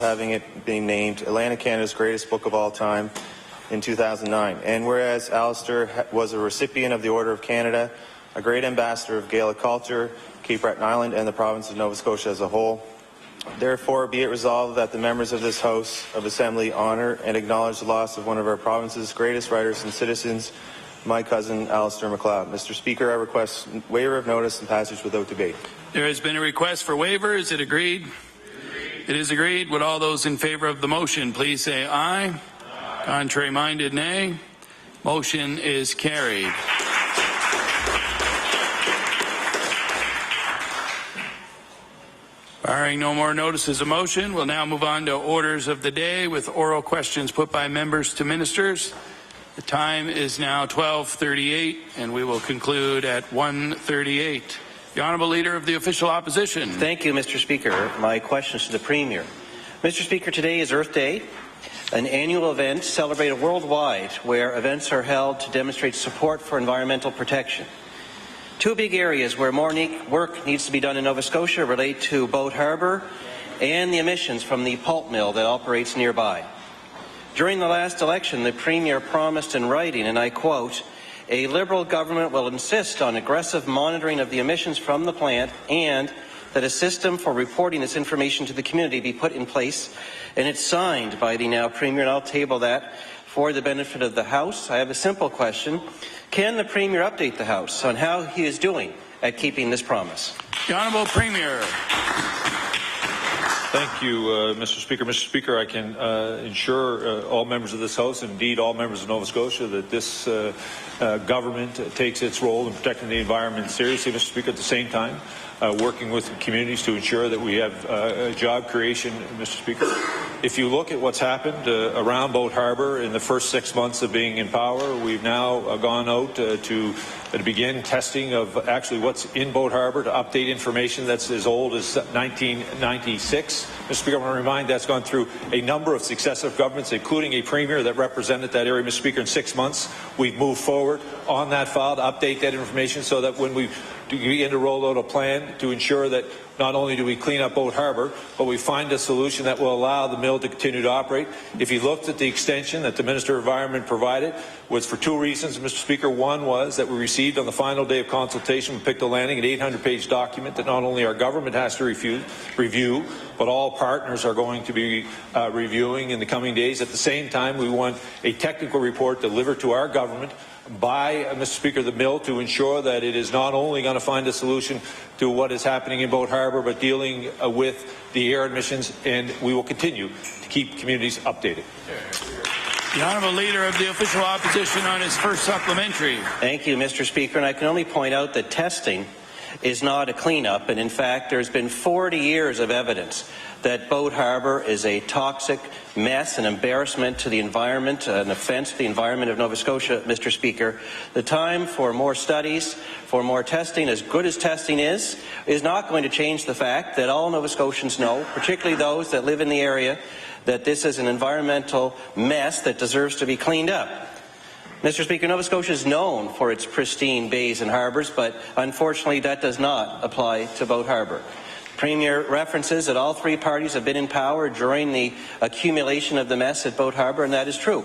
having it being named Atlantic Canada's greatest book of all time in 2009. And whereas Alistair was a recipient of the Order of Canada, a great ambassador of Gaelic culture, Cape Breton Island, and the province of Nova Scotia as a whole, therefore be it resolved that the members of this House of Assembly honour and acknowledge the loss of one of our province's greatest writers and citizens, my cousin Alistair MacLeod. Mr. Speaker, I request waiver of notice and passage without debate. There has been a request for waiver. Is it agreed? It is agreed. Would all those in favour of the motion please say aye. Aye. Contrary-minded, nay. Motion is carried. Barring no more notices of motion, we'll now move on to orders of the day with oral questions put by members to ministers. The time is now 12:38, and we will conclude at 1:38. The Honourable Leader of the Official Opposition. Thank you, Mr. Speaker. My question is to the Premier. Mr. Speaker, today is Earth Day, an annual event celebrated worldwide where events are held to demonstrate support for environmental protection. Two big areas where more work needs to be done in Nova Scotia relate to Boat Harbour and the emissions from the pulp mill that operates nearby. During the last election, the Premier promised in writing, and I quote, "A Liberal government will insist on aggressive monitoring of the emissions from the plant and that a system for reporting this information to the community be put in place." And it's signed by the now Premier, and I'll table that for the benefit of the House. I have a simple question. Can the Premier update the House on how he is doing at keeping this promise? The Honourable Premier. Thank you, Mr. Speaker. Mr. Speaker, I can ensure all members of this House, and indeed all members of Nova Scotia, that this government takes its role in protecting the environment seriously, Mr. Speaker, at the same time working with communities to ensure that we have job creation, Mr. Speaker. If you look at what's happened around Boat Harbour in the first 6 months of being in power, we've now gone out to begin testing of actually what's in Boat Harbour, to update information that's as old as 1996. Mr. Speaker, I want to remind that's gone through a number of successive governments, including a Premier that represented that area, Mr. Speaker. In 6 months, we've moved forward on that file to update that information so that when we begin to roll out a plan to ensure that not only do we clean up Boat Harbour, but we find a solution that will allow the mill to continue to operate. If you looked at the extension that the Minister of Environment provided, was for two reasons, Mr. Speaker. One was that we received on the final day of consultation with Pictou Landing an 800-page document that not only our government has to review, but all partners are going to be reviewing in the coming days. At the same time, we want a technical report delivered to our government by, Mr. Speaker, the mill to ensure that it is not only going to find a solution to what is happening in Boat Harbour, but dealing with the air emissions, and we will continue to keep communities updated. The Honourable Leader of the Official Opposition on his first supplementary. Thank you, Mr. Speaker. And I can only point out that testing is not a cleanup, and in fact there's been 40 years of evidence that Boat Harbour is a toxic mess, an embarrassment to the environment, an offence to the environment of Nova Scotia, Mr. Speaker. The time for more studies, for more testing, as good as testing is not going to change the fact that all Nova Scotians know, particularly those that live in the area, that this is an environmental mess that deserves to be cleaned up. Mr. Speaker, Nova Scotia is known for its pristine bays and harbours, but unfortunately that does not apply to Boat Harbour. Premier references that all three parties have been in power during the accumulation of the mess at Boat Harbour, and that is true.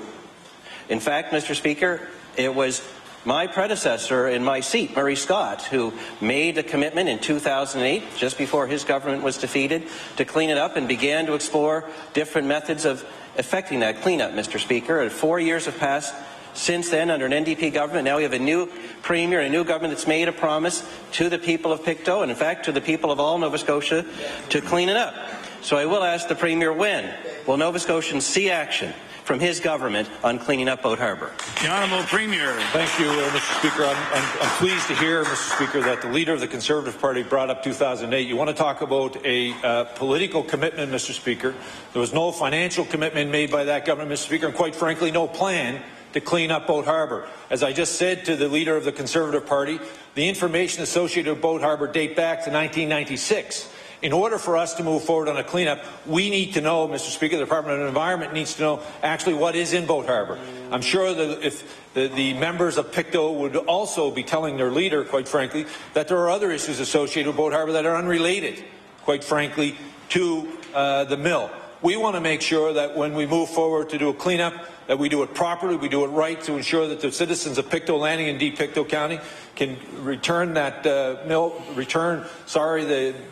In fact, Mr. Speaker, it was my predecessor in my seat, Murray Scott, who made a commitment in 2008, just before his government was defeated, to clean it up and began to explore different methods of effecting that cleanup, Mr. Speaker. And 4 years have passed since then under an NDP government. Now we have a new Premier and a new government that's made a promise to the people of Pictou, and in fact to the people of all Nova Scotia, to clean it up. So I will ask the Premier, when will Nova Scotians see action from his government on cleaning up Boat Harbour? The Honourable Premier. Thank you, Mr. Speaker. I'm pleased to hear, Mr. Speaker, that the Leader of the Conservative Party brought up 2008. You want to talk about a political commitment, Mr. Speaker. There was no financial commitment made by that government, Mr. Speaker, and quite frankly, no plan to clean up Boat Harbour. As I just said to the Leader of the Conservative Party, the information associated with Boat Harbour date back to 1996. In order for us to move forward on a cleanup, we need to know, Mr. Speaker, the Department of Environment needs to know actually what is in Boat Harbour. I'm sure that if the members of Pictou would also be telling their leader, quite frankly, that there are other issues associated with Boat Harbour that are unrelated, quite frankly, to the mill. We want to make sure that when we move forward to do a cleanup, that we do it properly, we do it right to ensure that the citizens of Pictou Landing and indeed Pictou County can return that the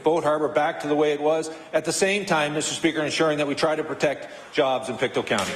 Boat Harbour back to the way it was. At the same time, Mr. Speaker, ensuring that we try to protect jobs in Pictou County.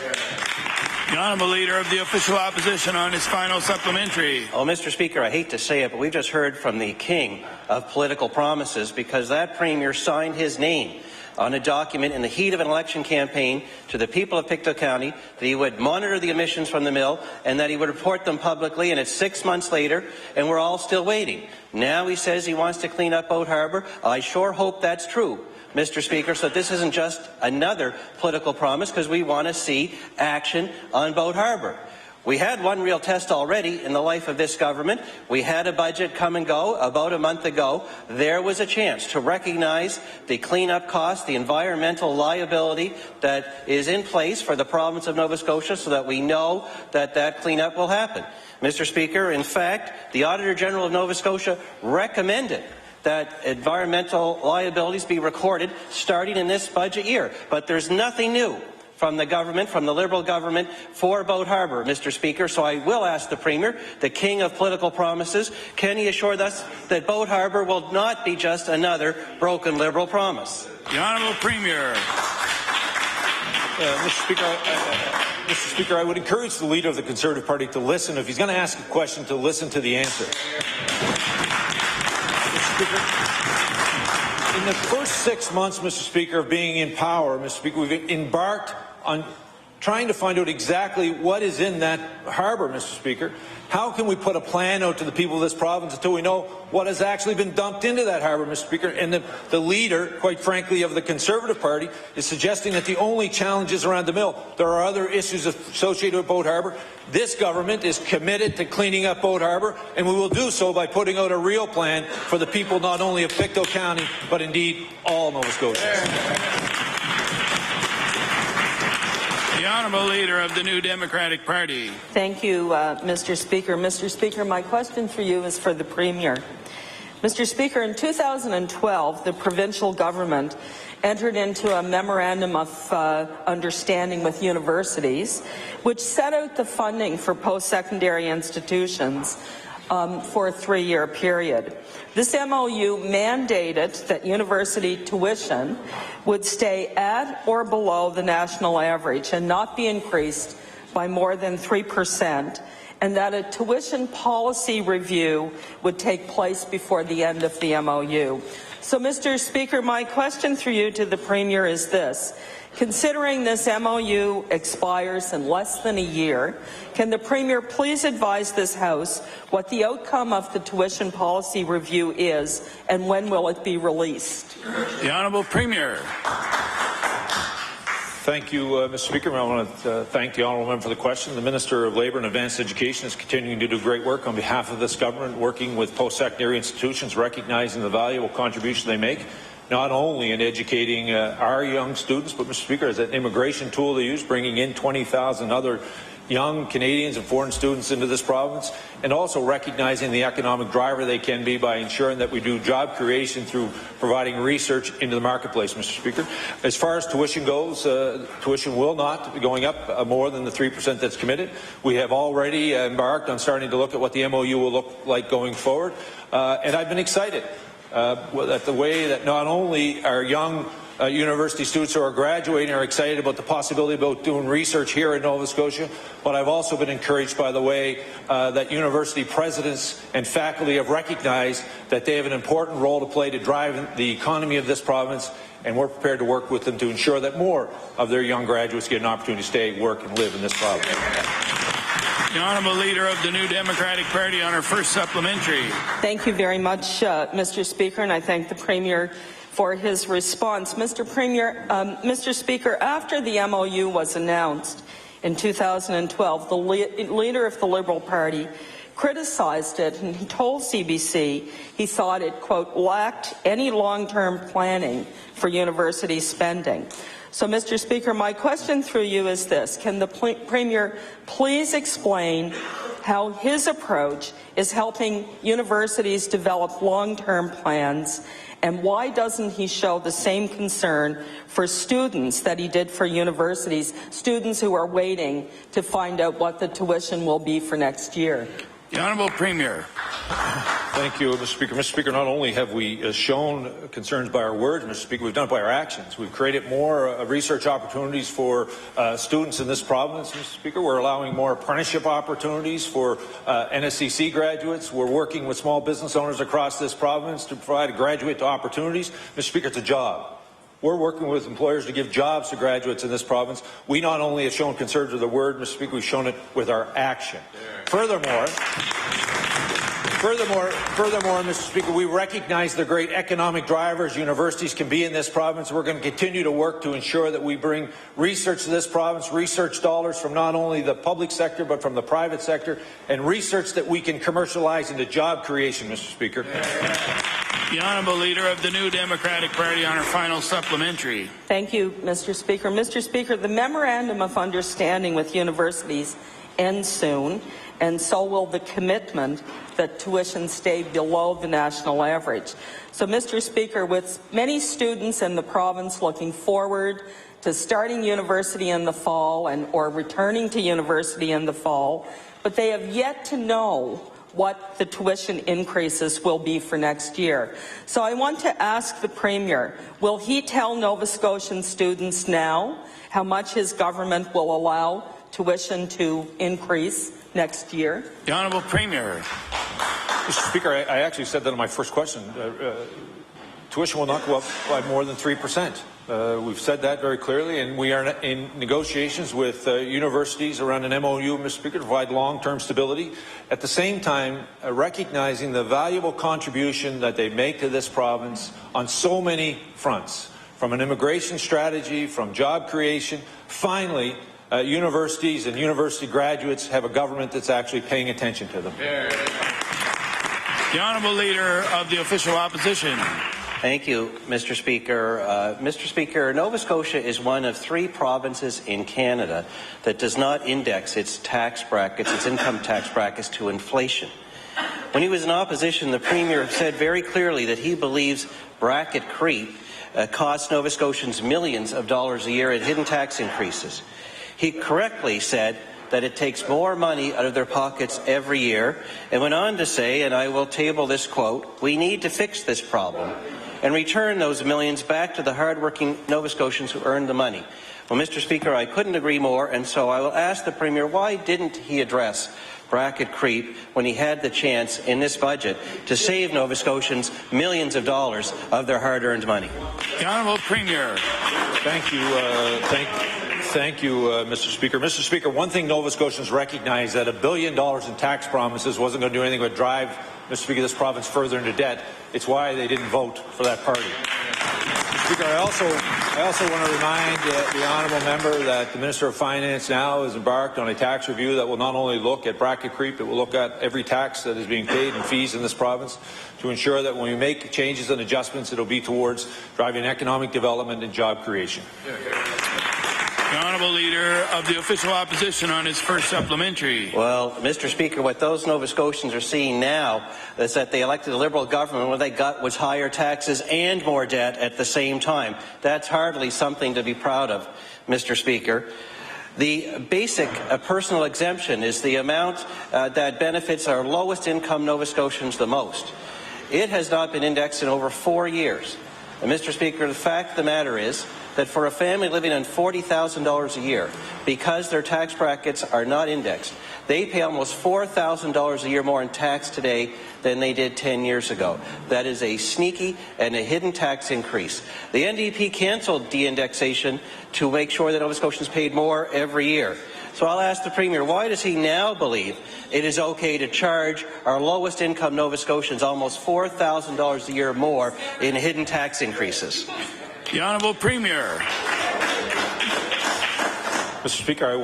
The Honourable Leader of the Official Opposition on his final supplementary. Oh, Mr. Speaker, I hate to say it, but we've just heard from the king of political promises, because that Premier signed his name on a document in the heat of an election campaign to the people of Pictou County that he would monitor the emissions from the mill and that he would report them publicly, and it's 6 months later and we're all still waiting. Now he says he wants to clean up Boat Harbour. I sure hope that's true, Mr. Speaker, so this isn't just another political promise, because we want to see action on Boat Harbour. We had one real test already in the life of this government. We had a budget come and go about a month ago. There was a chance to recognize the cleanup cost, the environmental liability that is in place for the province of Nova Scotia, so that we know that that cleanup will happen. Mr. Speaker, in fact, the Auditor General of Nova Scotia recommended that environmental liabilities be recorded starting in this budget year. But there's nothing new from the government, from the Liberal government, for Boat Harbour, Mr. Speaker. So I will ask the Premier, the king of political promises, can he assure us that Boat Harbour will not be just another broken Liberal promise? The Honourable Premier. Mr. Speaker, I would encourage the Leader of the Conservative Party to listen. If he's going to ask a question, to listen to the answer. Mr. Speaker, in the first 6 months, Mr. Speaker, of being in power, Mr. Speaker, we've embarked on trying to find out exactly what is in that harbour, Mr. Speaker. How can we put a plan out to the people of this province until we know what has actually been dumped into that harbour, Mr. Speaker? And the leader, quite frankly, of the Conservative Party is suggesting that the only challenge is around the mill. There are other issues associated with Boat Harbour. This government is committed to cleaning up Boat Harbour, and we will do so by putting out a real plan for the people not only of Pictou County, but indeed all Nova Scotians. The Honourable Leader of the New Democratic Party. Thank you, Mr. Speaker. Mr. Speaker, my question for you is for the Premier. Mr. Speaker, in 2012, the provincial government entered into a memorandum of understanding with universities, which set out the funding for post-secondary institutions for a 3-year period. This MOU mandated that university tuition would stay at or below the national average and not be increased by more than 3%, and that a tuition policy review would take place before the end of the MOU. So, Mr. Speaker, my question through you to the Premier is this. Considering this MOU expires in less than a year, can the Premier please advise this House what the outcome of the tuition policy review is, and when will it be released? The Honourable Premier. Thank you, Mr. Speaker. I want to thank the honourable member for the question. The Minister of Labour and Advanced Education is continuing to do great work on behalf of this government, working with post-secondary institutions, recognizing the valuable contribution they make, not only in educating our young students, but, Mr. Speaker, as an immigration tool they use, bringing in 20,000 other young Canadians and foreign students into this province, and also recognizing the economic driver they can be by ensuring that we do job creation through providing research into the marketplace, Mr. Speaker. As far as tuition goes, tuition will not be going up more than the 3% that's committed. We have already embarked on starting to look at what the MOU will look like going forward, and I've been excited at the way that not only our young university students who are graduating are excited about the possibility about doing research here in Nova Scotia, but I've also been encouraged by the way that university presidents and faculty have recognized that they have an important role to play to drive the economy of this province, and we're prepared to work with them to ensure that more of their young graduates get an opportunity to stay, work, and live in this province. The Honourable Leader of the New Democratic Party on her first supplementary. Thank you very much, Mr. Speaker, and I thank the Premier for his response. Mr. Speaker, after the MOU was announced in 2012, the leader of the Liberal Party criticized it, and he told CBC he thought it, quote, lacked any long-term planning for university spending. So, Mr. Speaker, my question through you is this. Can the Premier please explain how his approach is helping universities develop long-term plans, And why doesn't he show the same concern for students that he did for universities, students who are waiting to find out what the tuition will be for next year? The Honourable Premier. Thank you, Mr. Speaker. Mr. Speaker, not only have we shown concerns by our words, Mr. Speaker, we've done it by our actions. We've created more research opportunities for students in this province, Mr. Speaker. We're allowing more apprenticeship opportunities for NSCC graduates. We're working with small business owners across this province to provide graduate opportunities. Mr. Speaker, it's a job. We're working with employers to give jobs to graduates in this province. We not only have shown concerns with the word, Mr. Speaker, we've shown it with our action. Furthermore, Mr. Speaker, we recognize the great economic drivers universities can be in this province. We're going to continue to work to ensure that we bring research to this province, research dollars from not only the public sector but from the private sector, and research that we can commercialize into job creation, Mr. Speaker. The Honourable Leader of the New Democratic Party on her final supplementary. Thank you, Mr. Speaker. Mr. Speaker, the Memorandum of Understanding with universities ends soon, and so will the commitment that tuition stay below the national average. So, Mr. Speaker, with many students in the province looking forward to starting university in the fall or returning to university in the fall, but they have yet to know what the tuition increases will be for next year. So I want to ask the Premier, will he tell Nova Scotian students now how much his government will allow tuition to increase next year? The Honourable Premier. Mr. Speaker, I actually said that in my first question. Tuition will not go up by more than 3%. We've said that very clearly, and we are in negotiations with universities around an MOU, Mr. Speaker, to provide long-term stability. At the same time, recognizing the valuable contribution that they make to this province on so many fronts, from an immigration strategy, from job creation. Finally, universities and university graduates have a government that's actually paying attention to them. The Honourable Leader of the Official Opposition. Thank you, Mr. Speaker. Mr. Speaker, Nova Scotia is one of 3 provinces in Canada that does not index its tax brackets, its income tax brackets, to inflation. When he was in opposition, the Premier said very clearly that he believes bracket creep costs Nova Scotians millions of dollars a year in hidden tax increases. He correctly said that it takes more money out of their pockets every year, and went on to say, and I will table this quote, "We need to fix this problem and return those millions back to the hard-working Nova Scotians who earned the money." Well, Mr. Speaker, I couldn't agree more, and so I will ask the Premier, why didn't he address bracket creep when he had the chance in this budget to save Nova Scotians millions of dollars of their hard-earned money? The Honourable Premier. Thank you. Thank you, Mr. Speaker. Mr. Speaker, one thing Nova Scotians recognize that $1 billion in tax promises wasn't going to do anything but drive, Mr. Speaker, this province further into debt. It's why they didn't vote for that party. Mr. Speaker, I also want to remind the honourable member that the Minister of Finance now has embarked on a tax review that will not only look at bracket creep, it will look at every tax that is being paid in fees in this province to ensure that when we make changes and adjustments, it will be towards driving economic development and job creation. The Honourable Leader of the Official Opposition on his first supplementary. Well, Mr. Speaker, what those Nova Scotians are seeing now is that they elected a Liberal government. What they got was higher taxes and more debt at the same time. That's hardly something to be proud of, Mr. Speaker. The basic personal exemption is the amount that benefits our lowest income Nova Scotians the most. It has not been indexed in over 4 years. And Mr. Speaker, the fact of the matter is that for a family living on $40,000 a year, because their tax brackets are not indexed, they pay almost $4,000 a year more in tax today than they did 10 years ago. That is a sneaky and a hidden tax increase. The NDP cancelled de-indexation to make sure that Nova Scotians paid more every year. So I'll ask the Premier, why does he now believe it is okay to charge our lowest income Nova Scotians almost $4,000 a year more in hidden tax increases? The Honourable Premier. Mr. Speaker, I'm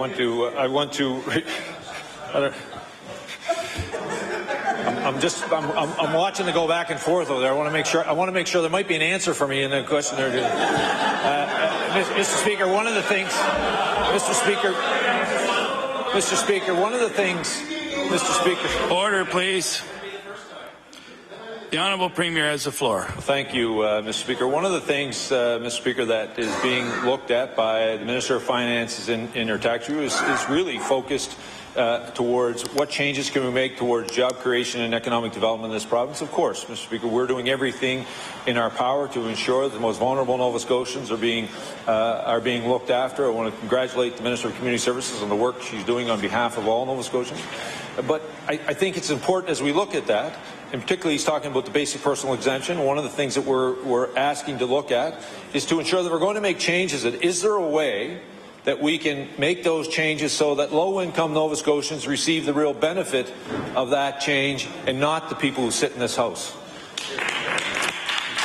watching to go back and forth over there. I want to make sure there might be an answer for me in the question there. Mr. Speaker, one of the things, Mr. Speaker, one of the things, Mr. Speaker. Order, please. The Honourable Premier has the floor. Thank you, Mr. Speaker. One of the things, Mr. Speaker, that is being looked at by the Minister of Finances in her tax review is really focused towards what changes can we make towards job creation and economic development in this province. Of course, Mr. Speaker, we're doing everything in our power to ensure that the most vulnerable Nova Scotians are being looked after. I want to congratulate the Minister of Community Services on the work she's doing on behalf of all Nova Scotians. But I think it's important as we look at that, and particularly he's talking about the basic personal exemption. One of the things that we're asking to look at is to ensure that we're going to make changes. That is there a way that we can make those changes so that low-income Nova Scotians receive the real benefit of that change and not the people who sit in this House?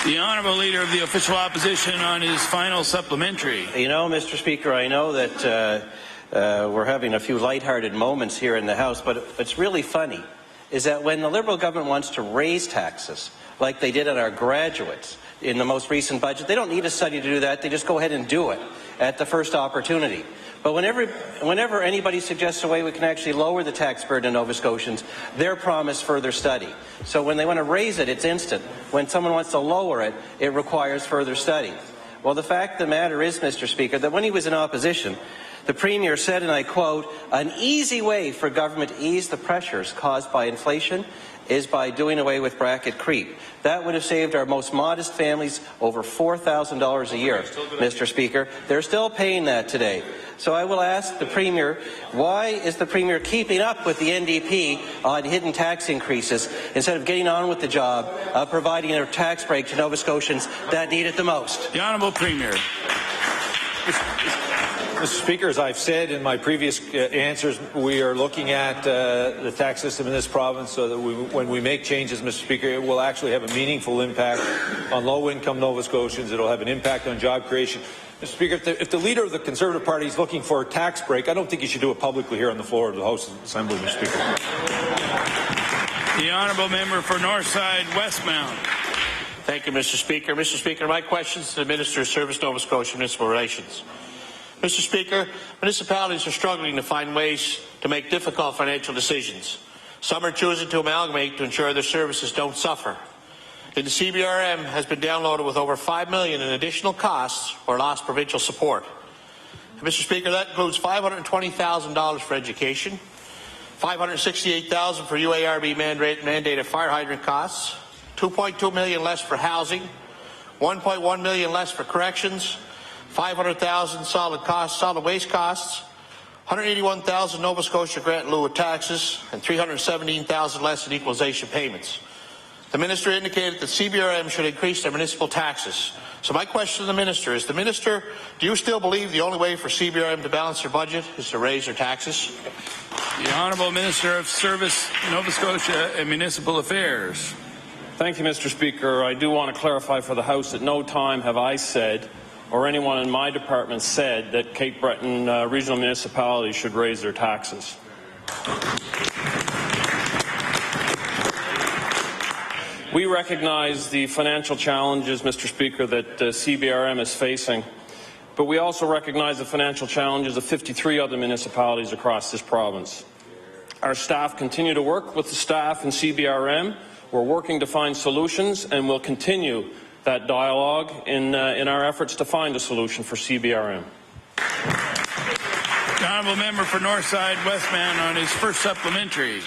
The Honourable Leader of the Official Opposition on his final supplementary. You know, Mr. Speaker, I know that we're having a few lighthearted moments here in the House, but it's really funny is that when the Liberal government wants to raise taxes, like they did on our graduates in the most recent budget, they don't need a study to do that. They just go ahead and do it at the first opportunity. But whenever anybody suggests a way we can actually lower the tax burden on Nova Scotians, they're promised further study. So when they want to raise it, it's instant. When someone wants to lower it, it requires further study. Well, the fact of the matter is, Mr. Speaker, that when he was in opposition, the Premier said, and I quote, "An easy way for government to ease the pressures caused by inflation is by doing away with bracket creep. That would have saved our most modest families over $4,000 a year." Mr. Speaker, they're still paying that today. So I will ask the Premier, why is the Premier keeping up with the NDP on hidden tax increases instead of getting on with the job of providing a tax break to Nova Scotians that need it the most? The Honourable Premier. Mr. Speaker, as I've said in my previous answers, we are looking at the tax system in this province so that when we make changes, Mr. Speaker, it will actually have a meaningful impact on low-income Nova Scotians. It will have an impact on job creation. Mr. Speaker, if the Leader of the Conservative Party is looking for a tax break, I don't think you should do it publicly here on the floor of the House Assembly, Mr. Speaker. The Honourable Member for Northside Westmount. Thank you, Mr. Speaker. Mr. Speaker, my question is to the Minister of Service, Nova Scotia Municipal Relations. Mr. Speaker, municipalities are struggling to find ways to make difficult financial decisions. Some are choosing to amalgamate to ensure their services don't suffer. The CBRM has been downloaded with over $5 million in additional costs or lost provincial support. And Mr. Speaker, that includes $520,000 for education, $568,000 for UARB mandated fire hydrant costs, $2.2 million less for housing, $1.1 million less for corrections, $500,000 solid waste costs, $181,000 Nova Scotia grant in lieu of taxes, and $317,000 less in equalization payments. The Minister indicated that CBRM should increase their municipal taxes. So my question to the Minister is, do you still believe the only way for CBRM to balance their budget is to raise their taxes? The Honourable Minister of Service, Nova Scotia and Municipal Affairs. Thank you, Mr. Speaker. I do want to clarify for the House that no time have I said or anyone in my department said that Cape Breton regional municipalities should raise their taxes. We recognize the financial challenges, Mr. Speaker, that CBRM is facing, but we also recognize the financial challenges of 53 other municipalities across this province. Our staff continue to work with the staff in CBRM. We're working to find solutions, and we'll continue that dialogue in our efforts to find a solution for CBRM. The Honourable Member for Northside Westmount on his first supplementary.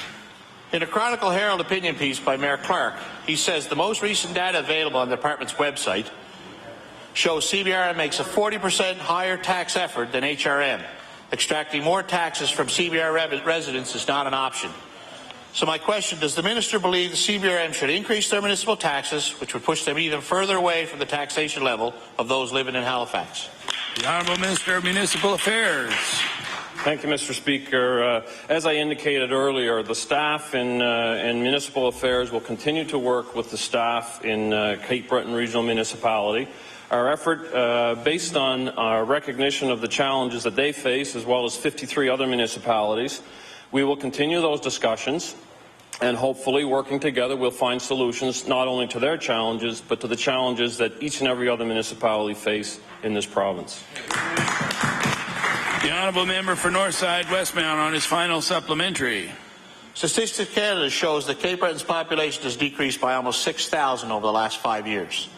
In a Chronicle Herald opinion piece by Mayor Clark, he says the most recent data available on the department's website shows CBRM makes a 40% higher tax effort than HRM. Extracting more taxes from CBRM residents is not an option. So my question, does the Minister believe the CBRM should increase their municipal taxes, which would push them even further away from the taxation level of those living in Halifax? The Honourable Minister of Municipal Affairs. Thank you, Mr. Speaker. As I indicated earlier, the staff in Municipal Affairs will continue to work with the staff in Cape Breton Regional Municipality. Our effort, based on our recognition of the challenges that they face, as well as 53 other municipalities, we will continue those discussions, and hopefully, working together, we'll find solutions not only to their challenges, but to the challenges that each and every other municipality face in this province. The Honourable Member for Northside Westmount on his final supplementary. Statistics Canada shows that Cape Breton's population has decreased by almost 6,000 over the last 5 years.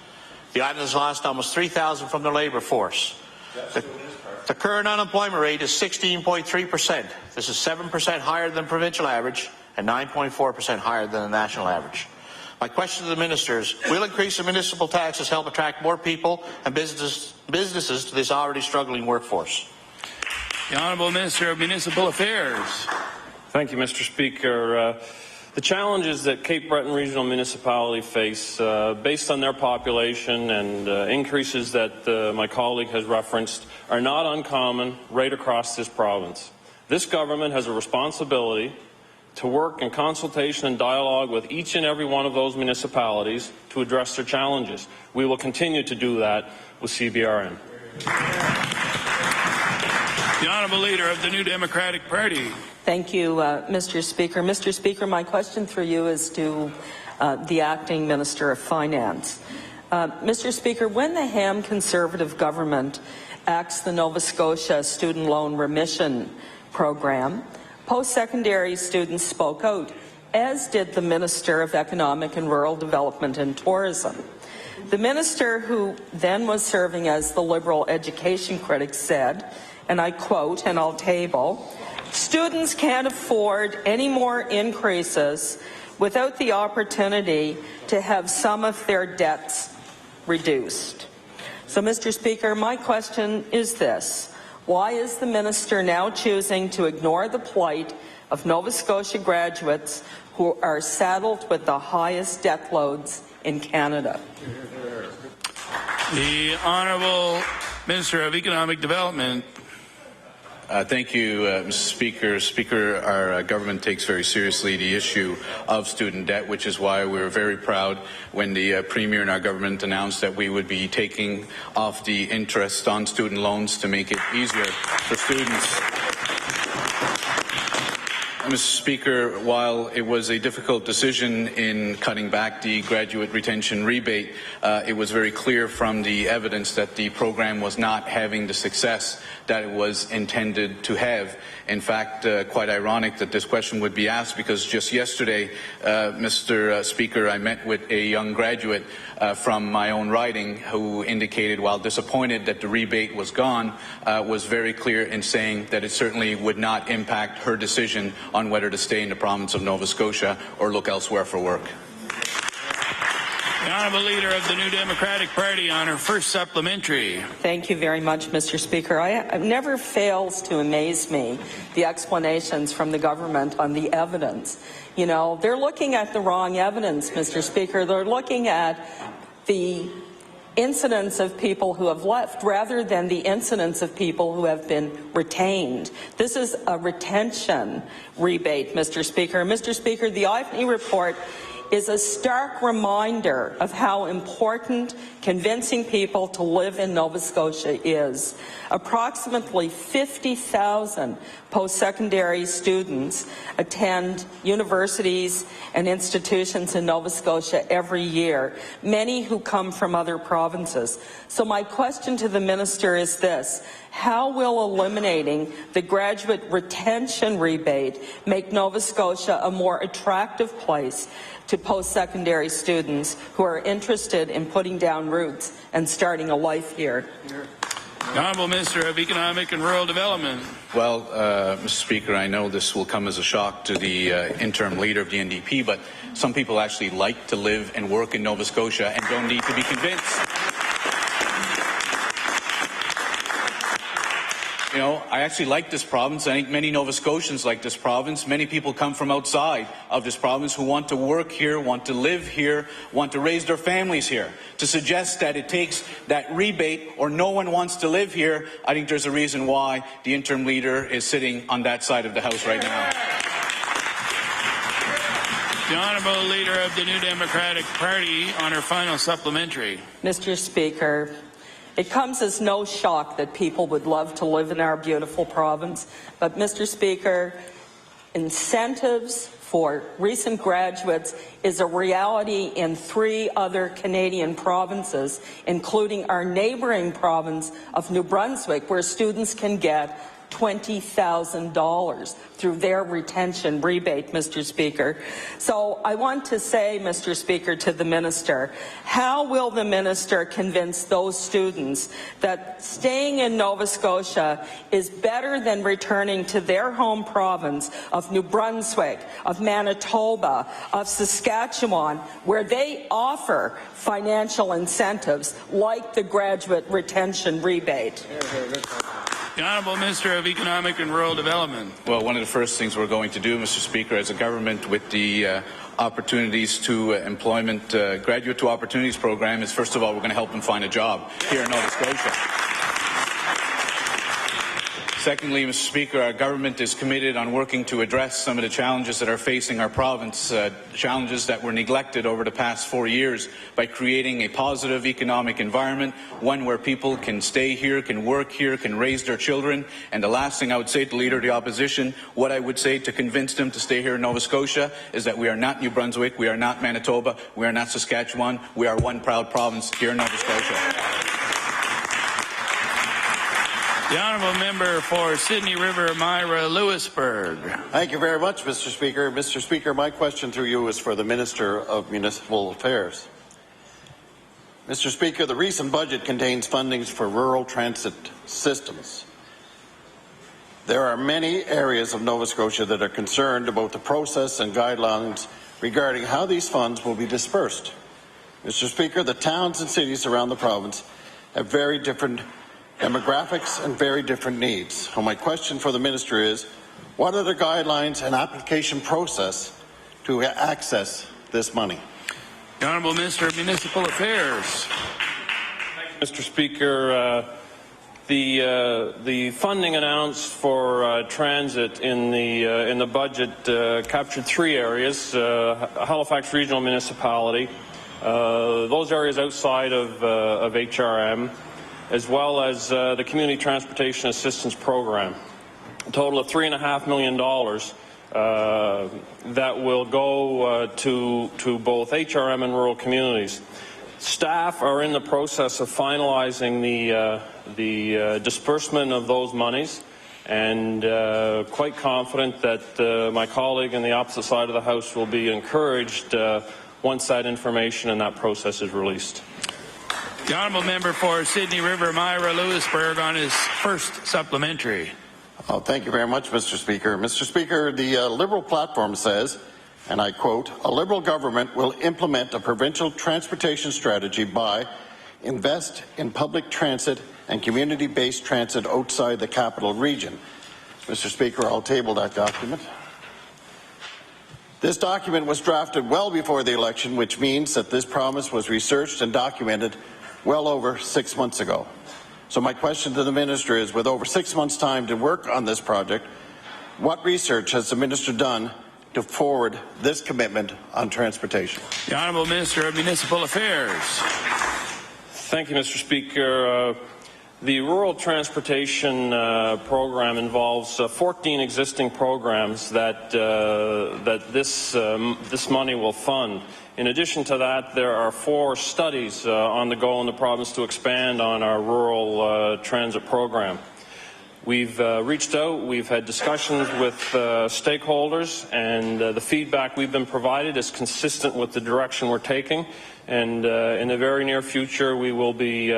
The island has lost almost 3,000 from their labour force. The current unemployment rate is 16.3%. This is 7% higher than the provincial average and 9.4% higher than the national average. My question to the ministers, will increase the municipal taxes help attract more people and businesses to this already struggling workforce? The Honourable Minister of Municipal Affairs. Thank you, Mr. Speaker. The challenges that Cape Breton Regional Municipality face, based on their population and increases that my colleague has referenced, are not uncommon right across this province. This government has a responsibility to work in consultation and dialogue with each and every one of those municipalities to address their challenges. We will continue to do that with CBRN. The Honourable Leader of the New Democratic Party. Thank you, Mr. Speaker. Mr. Speaker, my question for you is to the Acting Minister of Finance. Mr. Speaker, when the Ham Conservative government axed the Nova Scotia Student Loan Remission Program, post-secondary students spoke out, as did the Minister of Economic and Rural Development and Tourism. The minister, who then was serving as the Liberal education critic, said, and I quote, and I'll table, "Students can't afford any more increases without the opportunity to have some of their debts reduced." So, Mr. Speaker, my question is this. Why is the minister now choosing to ignore the plight of Nova Scotia graduates who are saddled with the highest debt loads in Canada? The Honourable Minister of Economic Development. Thank you, Mr. Speaker. Speaker, our government takes very seriously the issue of student debt, which is why we were very proud when the Premier and our government announced that we would be taking off the interest on student loans to make it easier for students. Mr. Speaker, while it was a difficult decision in cutting back the graduate retention rebate, it was very clear from the evidence that the program was not having the success that it was intended to have. In fact, quite ironic that this question would be asked, because just yesterday, Mr. Speaker, I met with a young graduate from my own riding who indicated, while disappointed that the rebate was gone, was very clear in saying that it certainly would not impact her decision on whether to stay in the province of Nova Scotia or look elsewhere for work. The Honourable Leader of the New Democratic Party on her first supplementary. Thank you very much, Mr. Speaker. It never fails to amaze me, the explanations from the government on the evidence. You know, they're looking at the wrong evidence, Mr. Speaker. They're looking at the incidents of people who have left rather than the incidents of people who have been retained. This is a retention rebate, Mr. Speaker. Mr. Speaker, the IFNI report is a stark reminder of how important convincing people to live in Nova Scotia is. Approximately 50,000 post-secondary students attend universities and institutions in Nova Scotia every year, many who come from other provinces. So my question to the minister is this: how will eliminating the graduate retention rebate make Nova Scotia a more attractive place to post-secondary students who are interested in putting down roots and starting a life here? The Honourable Minister of Economic and Rural Development. Well, Mr. Speaker, I know this will come as a shock to the interim leader of the NDP, but some people actually like to live and work in Nova Scotia and don't need to be convinced. You know, I actually like this province. I think many Nova Scotians like this province. Many people come from outside of this province who want to work here, want to live here, want to raise their families here. To suggest that it takes that rebate or no one wants to live here, I think there's a reason why the interim leader is sitting on that side of the House right now. The Honourable Leader of the New Democratic Party on her final supplementary. Mr. Speaker, it comes as no shock that people would love to live in our beautiful province. But, Mr. Speaker, incentives for recent graduates is a reality in 3 other Canadian provinces, including our neighbouring province of New Brunswick, where students can get $20,000 through their retention rebate, Mr. Speaker. So I want to say, Mr. Speaker, to the Minister, how will the Minister convince those students that staying in Nova Scotia is better than returning to their home province of New Brunswick, of Manitoba, of Saskatchewan, where they offer financial incentives like the graduate retention rebate? The Honourable Minister of Economic and Rural Development. Well, one of the first things we're going to do, Mr. Speaker, as a government with the Opportunities to Employment Graduate to Opportunities program is, first of all, we're going to help them find a job here in Nova Scotia. Secondly, Mr. Speaker, our government is committed on working to address some of the challenges that are facing our province, challenges that were neglected over the past 4 years by creating a positive economic environment, one where people can stay here, can work here, can raise their children. And the last thing I would say to the Leader of the Opposition, what I would say to convince them to stay here in Nova Scotia is that we are not New Brunswick, we are not Manitoba, we are not Saskatchewan, we are one proud province here in Nova Scotia. The Honourable Member for Sydney River, Myra Lewisburg. Thank you very much, Mr. Speaker. Mr. Speaker, my question through you is for the Minister of Municipal Affairs. Mr. Speaker, the recent budget contains fundings for rural transit systems. There are many areas of Nova Scotia that are concerned about the process and guidelines regarding how these funds will be dispersed. Mr. Speaker, the towns and cities around the province have very different demographics and very different needs. So my question for the Minister is, what are the guidelines and application process to access this money? The Honourable Minister of Municipal Affairs. Mr. Speaker, the funding announced for transit in the budget captured 3 areas: Halifax Regional Municipality, those areas outside of HRM, as well as the Community Transportation Assistance Program. A total of $3.5 million that will go to both HRM and rural communities. Staff are in the process of finalizing the disbursement of those monies, and quite confident that my colleague on the opposite side of the House will be encouraged once that information and that process is released. The Honourable Member for Sydney River, Myra Lewisburg, on his first supplementary. Oh, thank you very much, Mr. Speaker. Mr. Speaker, the Liberal platform says, and I quote, "A Liberal government will implement a provincial transportation strategy by invest in public transit and community-based transit outside the capital region." Mr. Speaker, I'll table that document. This document was drafted well before the election, which means that this promise was researched and documented well over 6 months ago. So my question to the Minister is, with over 6 months' time to work on this project, what research has the Minister done to forward this commitment on transportation? The Honourable Minister of Municipal Affairs. Thank you, Mr. Speaker. The Rural Transportation Program involves 14 existing programs that this money will fund. In addition to that, there are 4 studies on the go in the province to expand on our rural transit program. We've reached out, we've had discussions with stakeholders, and the feedback we've been provided is consistent with the direction we're taking. And in the very near future, we will be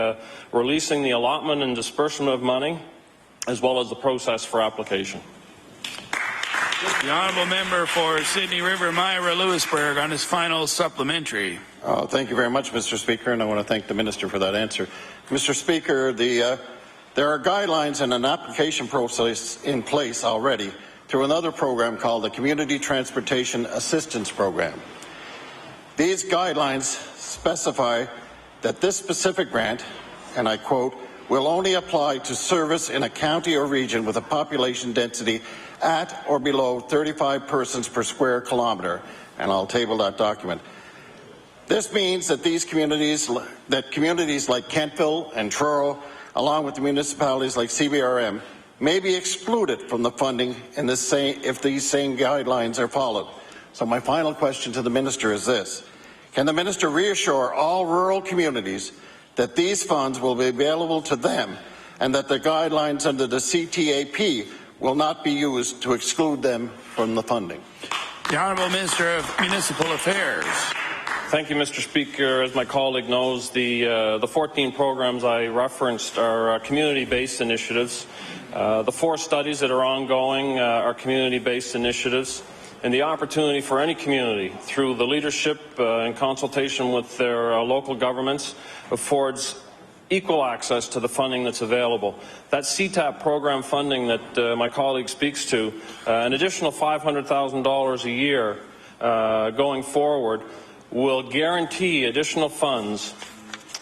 releasing the allotment and disbursement of money, as well as the process for application. The Honourable Member for Sydney River, Myra Lewisburg, on his final supplementary. Thank you very much, Mr. Speaker, and I want to thank the Minister for that answer. Mr. Speaker, there are guidelines and an application process in place already through another program called the Community Transportation Assistance Program. These guidelines specify that this specific grant, and I quote, will only apply to service in a county or region with a population density at or below 35 persons per square kilometre, and I'll table that document. This means that communities like Kentville and Truro, along with the municipalities like CBRM, may be excluded from the funding if these same guidelines are followed. So my final question to the Minister is this: can the Minister reassure all rural communities that these funds will be available to them and that the guidelines under the CTAP will not be used to exclude them from the funding. The Honourable Minister of Municipal Affairs. Thank you, Mr. Speaker. As my colleague knows, the 14 programs I referenced are community-based initiatives. The 4 studies that are ongoing are community-based initiatives. And the opportunity for any community, through the leadership in consultation with their local governments, affords equal access to the funding that's available. That CTAP program funding that my colleague speaks to, an additional $500,000 a year going forward, will guarantee additional funds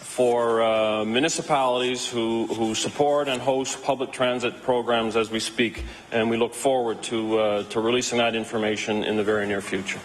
for municipalities who support and host public transit programs as we speak, and we look forward to releasing that information in the very near future.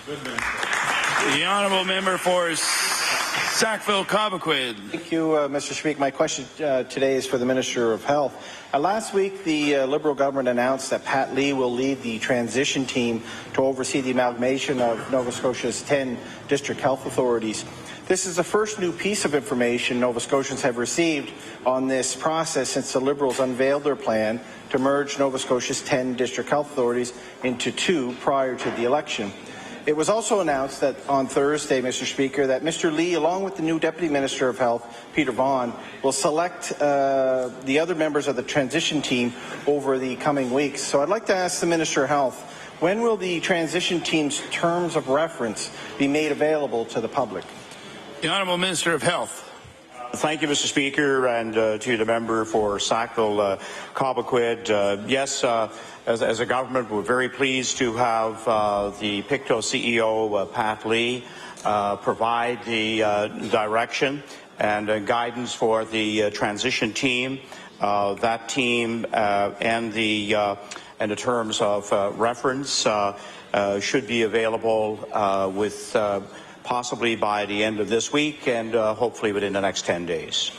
The Honourable Member for Sackville-Cobequid. Thank you, Mr. Speaker. My question today is for the Minister of Health. Last week, the Liberal government announced that Pat Lee will lead the transition team to oversee the amalgamation of Nova Scotia's 10 district health authorities. This is the first new piece of information Nova Scotians have received on this process since the Liberals unveiled their plan to merge Nova Scotia's 10 district health authorities into 2 prior to the election. It was also announced that on Thursday, Mr. Speaker, that Mr. Lee, along with the new Deputy Minister of Health, Peter Vaughan, will select the other members of the transition team over the coming weeks. So I'd like to ask the Minister of Health, when will the transition team's terms of reference be made available to the public? The Honourable Minister of Health. Thank you, Mr. Speaker, and to the member for Sackville-Cobequid. Yes, as a government, we're very pleased to have the PICTO CEO, Pat Lee, provide the direction and guidance for the transition team. That team and the terms of reference should be available with possibly by the end of this week and hopefully within the next 10 days.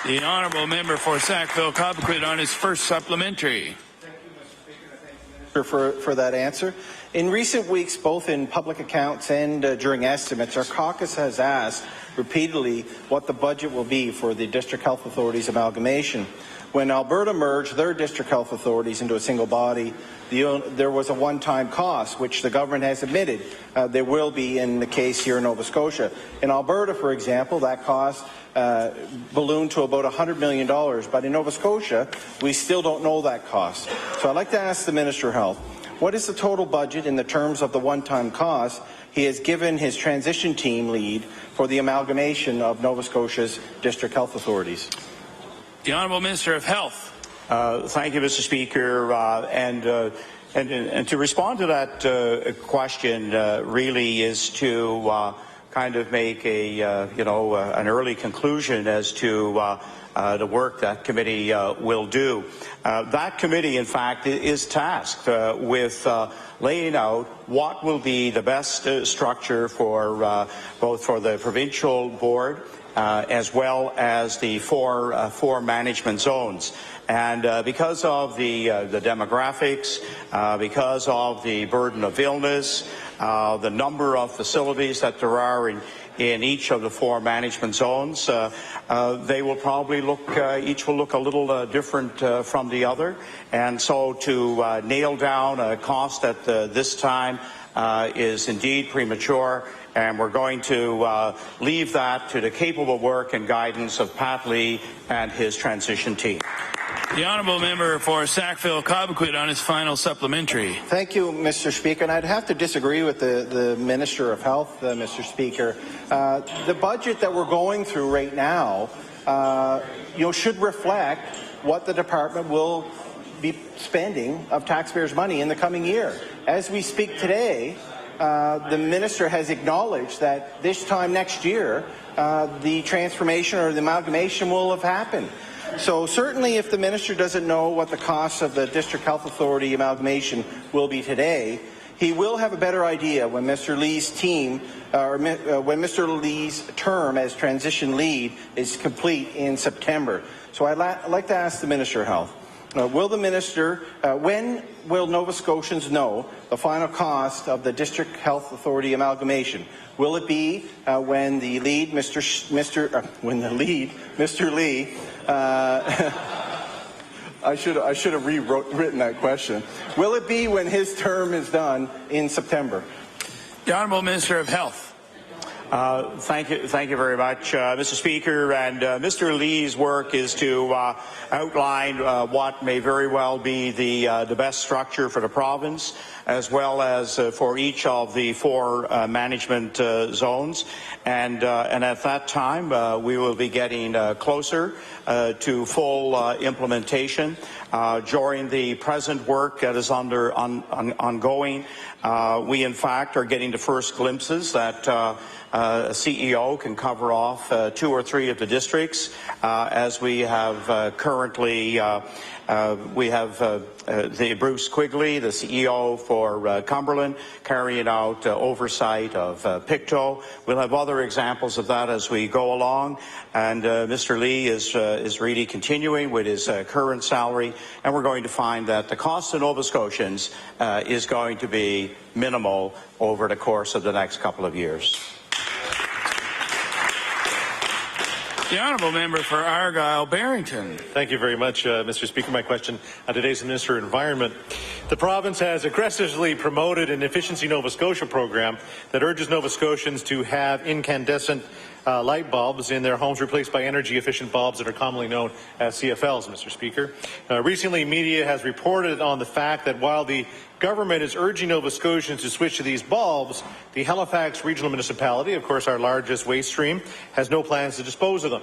The Honourable Member for Sackville-Cobequid on his first supplementary. Thank you, Mr. Speaker. I thank the Minister for that answer. In recent weeks, both in public accounts and during estimates, our caucus has asked repeatedly what the budget will be for the district health authorities amalgamation. When Alberta merged their district health authorities into a single body, there was a one-time cost, which the government has admitted there will be in the case here in Nova Scotia. In Alberta, for example, that cost ballooned to about $100 million, but in Nova Scotia, we still don't know that cost. So I'd like to ask the Minister of Health, what is the total budget in the terms of the one-time cost he has given his transition team lead for the amalgamation of Nova Scotia's district health authorities? The Honourable Minister of Health. Thank you, Mr. Speaker. And to respond to that question really is to kind of make a an early conclusion as to the work that committee will do. That committee, in fact, is tasked with laying out what will be the best structure for both for the provincial board as well as the four management zones. And because of the demographics, because of the burden of illness, the number of facilities that there are in each of the 4 management zones, they will probably look, each will look a little different from the other. And so to nail down a cost at this time is indeed premature. And we're going to leave that to the capable work and guidance of Pat Lee and his transition team. The Honourable Member for Sackville-Cobequid on his final supplementary. Thank you, Mr. Speaker. And I'd have to disagree with the Minister of Health, Mr. Speaker. The budget that we're going through right now, should reflect what the department will be spending of taxpayers' money in the coming year. As we speak today, the Minister has acknowledged that this time next year, the transformation or the amalgamation will have happened. So certainly if the Minister doesn't know what the cost of the District Health Authority amalgamation will be today, he will have a better idea when Mr. Lee's team, when Mr. Lee's term as transition lead is complete in September. So I'd like to ask the Minister of Health, Will the minister, when will Nova Scotians know the final cost of the District Health Authority amalgamation? Will it be when the lead, Mr. Lee, I should have rewritten that question. Will it be when his term is done in September? The Honourable Minister of Health. Thank you very much, Mr. Speaker. And Mr. Lee's work is to outline what may very well be the best structure for the province, as well as for each of the 4 management zones. And at that time, we will be getting closer to full implementation. During the present work that is ongoing, we in fact are getting the first glimpses that a CEO can cover off 2 or 3 of the districts, as we have currently. We have the Bruce Quigley, the CEO for Cumberland, carrying out oversight of Pictou. We'll have other examples of that as we go along. And Mr. Lee is really continuing with his current salary, and we're going to find that the cost to Nova Scotians is going to be minimal over the course of the next couple of years. The Honourable Member for Argyle-Barrington. Thank you very much, Mr. Speaker. My question today is the Minister of Environment. The province has aggressively promoted an Efficiency Nova Scotia program that urges Nova Scotians to have incandescent light bulbs in their homes replaced by energy-efficient bulbs that are commonly known as CFLs, Mr. Speaker. Recently, media has reported on the fact that while the government is urging Nova Scotians to switch to these bulbs, the Halifax Regional Municipality, of course our largest waste stream, has no plans to dispose of them.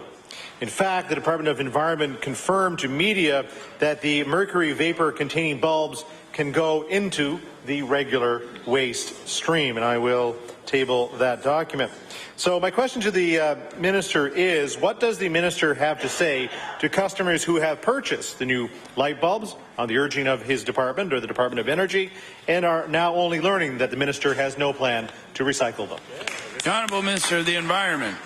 In fact, the Department of Environment confirmed to media that the mercury vapor-containing bulbs can go into the regular waste stream, and I will table that document. So my question to the Minister is, what does the Minister have to say to customers who have purchased the new light bulbs on the urging of his department or the Department of Energy and are now only learning that the Minister has no plan to recycle them? The Honourable Minister of the Environment.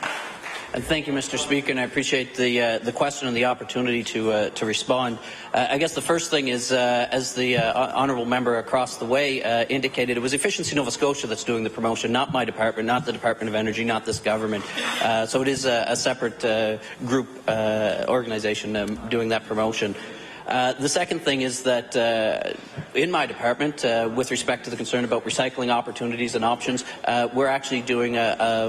And thank you, Mr. Speaker, and I appreciate the question and the opportunity to respond. I guess the first thing is, as the honourable member across the way indicated, it was Efficiency Nova Scotia that's doing the promotion, not my department, not the Department of Energy, not this government. So it is a separate group organisation doing that promotion. The second thing is that in my department, with respect to the concern about recycling opportunities and options, we're actually doing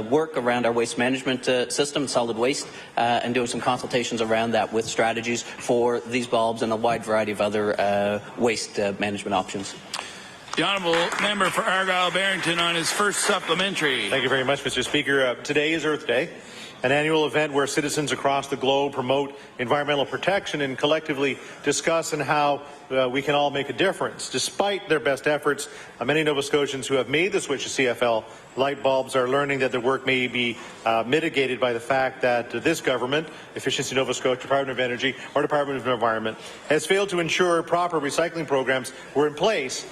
work around our waste management system, solid waste, and doing some consultations around that with strategies for these bulbs and a wide variety of other waste management options. The Honourable Member for Argyle-Barrington on his first supplementary. Thank you very much, Mr. Speaker. Today is Earth Day, an annual event where citizens across the globe promote environmental protection and collectively discuss and how we can all make a difference. Despite their best efforts, many Nova Scotians who have made the switch to CFL light bulbs are learning that their work may be mitigated by the fact that this government, Efficiency Nova Scotia, Department of Energy, or Department of Environment, has failed to ensure proper recycling programs were in place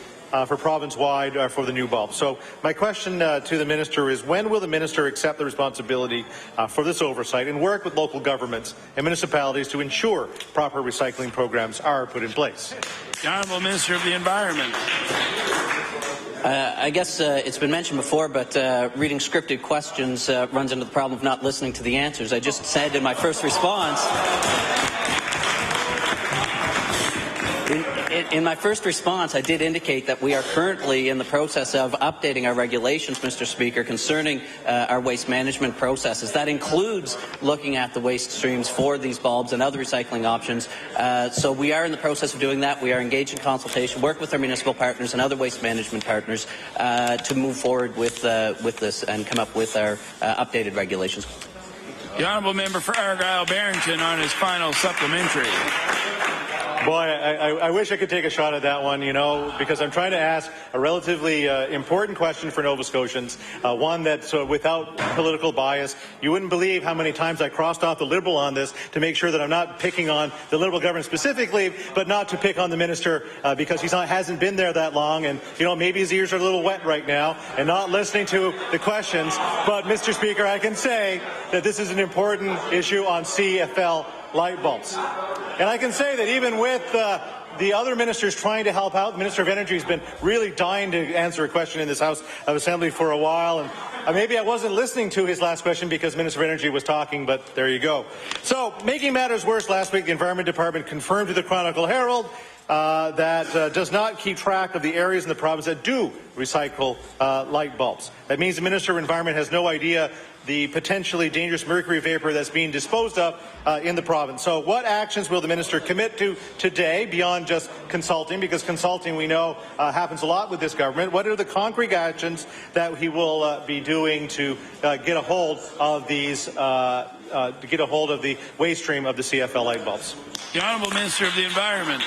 for province-wide for the new bulb. So my question to the Minister is, when will the Minister accept the responsibility for this oversight and work with local governments and municipalities to ensure proper recycling programs are put in place? The Honourable Minister of the Environment. I guess it's been mentioned before, but reading scripted questions runs into the problem of not listening to the answers. I just said in my first response... In my first response, I did indicate that we are currently in the process of updating our regulations, Mr. Speaker, concerning our waste management processes. That includes looking at the waste streams for these bulbs and other recycling options. So we are in the process of doing that. We are engaged in consultation, work with our municipal partners and other waste management partners to move forward with this and come up with our updated regulations. The Honourable Member for Argyle-Barrington on his final supplementary. Boy, I wish I could take a shot at that one, you know, because I'm trying to ask a relatively important question for Nova Scotians, one that's without political bias. You wouldn't believe how many times I crossed off the Liberal on this to make sure that I'm not picking on the Liberal government specifically, but not to pick on the Minister because hasn't been there that long, and, you know, maybe his ears are a little wet right now and not listening to the questions. But, Mr. Speaker, I can say that this is an important issue on CFL light bulbs. And I can say that even with the other ministers trying to help out, the Minister of Energy has been really dying to answer a question in this House of Assembly for a while. And maybe I wasn't listening to his last question because Minister of Energy was talking, but there you go. So, making matters worse, last week the Environment Department confirmed to the Chronicle Herald that does not keep track of the areas in the province that do recycle light bulbs. That means the Minister of Environment has no idea the potentially dangerous mercury vapor that's being disposed of in the province. So what actions will the minister commit to today beyond just consulting? Because consulting, we know, happens a lot with this government. What are the concrete actions that he will be doing to get a hold of these, to get a hold of the waste stream of the CFL light bulbs? The Honourable Minister of the Environment.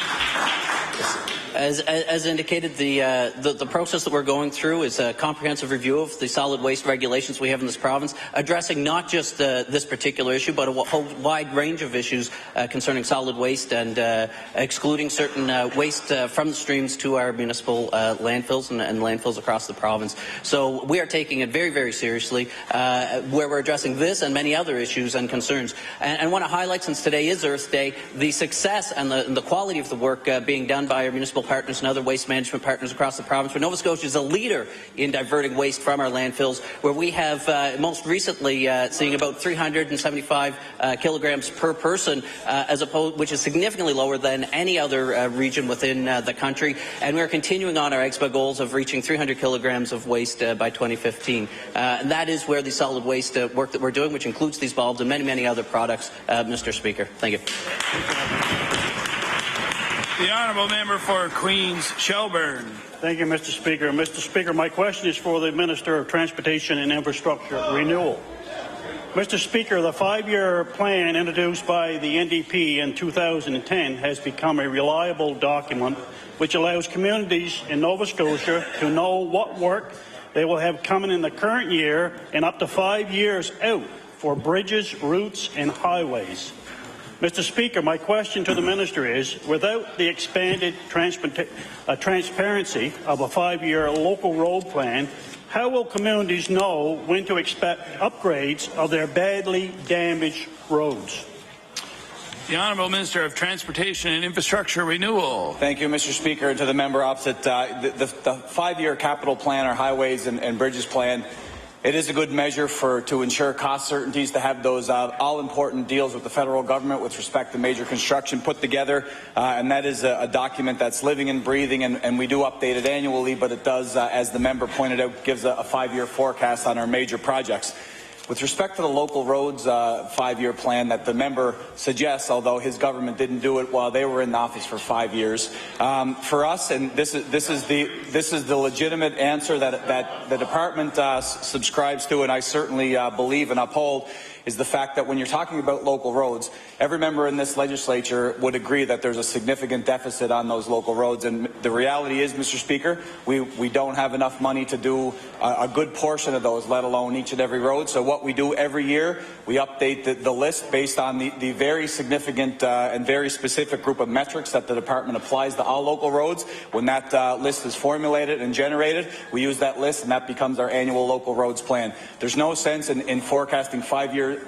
As indicated, the process that we're going through is a comprehensive review of the solid waste regulations we have in this province, addressing not just this particular issue, but a whole wide range of issues concerning solid waste and excluding certain waste from the streams to our municipal landfills and landfills across the province. So we are taking it very, very seriously, where we're addressing this and many other issues and concerns. And I want to highlight, since today is Earth Day, the success and the quality of the work being done by our municipal partners and other waste management partners across the province, where Nova Scotia is a leader in diverting waste from our landfills, where we have most recently seeing about 375 kilograms per person, which is significantly lower than any other region within the country. And we're continuing on our EXPA goals of reaching 300 kilograms of waste by 2015. And that is where the solid waste work that we're doing, which includes these bulbs and many, many other products, Mr. Speaker. Thank you. The Honourable Member for Queens Shelburne. Thank you, Mr. Speaker. Mr. Speaker, my question is for the Minister of Transportation and Infrastructure Renewal. Mr. Speaker, the 5-year plan introduced by the NDP in 2010 has become a reliable document which allows communities in Nova Scotia to know what work they will have coming in the current year and up to 5 years out for bridges, routes and highways. Mr. Speaker, my question to the Minister is, without the expanded transparency of a 5-year local road plan, how will communities know when to expect upgrades of their badly damaged roads? The Honourable Minister of Transportation and Infrastructure Renewal. Thank you, Mr. Speaker. To the member opposite, the 5-year capital plan, our highways and bridges plan, it is a good measure to ensure cost certainties, to have those all-important deals with the federal government with respect to major construction put together, and that is a document that's living and breathing, and we do update it annually, but it does, as the member pointed out, gives a 5-year forecast on our major projects. With respect to the local roads 5-year plan that the member suggests, although his government didn't do it while they were in office for 5 years, for us, and this is the legitimate answer that the department subscribes to, and I certainly believe and uphold, is the fact that when you're talking about local roads, every member in this legislature would agree that there's a significant deficit on those local roads. And the reality is, Mr. Speaker, we don't have enough money to do a good portion of those, let alone each and every road. So what we do every year, we update the list based on the very significant and very specific group of metrics that the department applies to all local roads. When that list is formulated and generated, we use that list, and that becomes our annual local roads plan. There's no sense in forecasting 5 years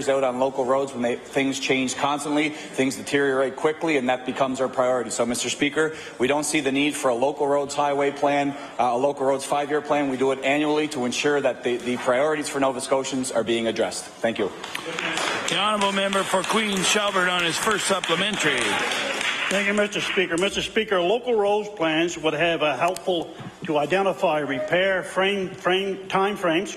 out on local roads when things change constantly, things deteriorate quickly, and that becomes our priority. So, Mr. Speaker, we don't see the need for a local roads highway plan, a local roads 5-year plan. We do it annually to ensure that the priorities for Nova Scotians are being addressed. Thank you. The Honourable Member for Queens Shelburne on his first supplementary. Thank you, Mr. Speaker. Mr. Speaker, local roads plans would have a helpful to identify repair time frames,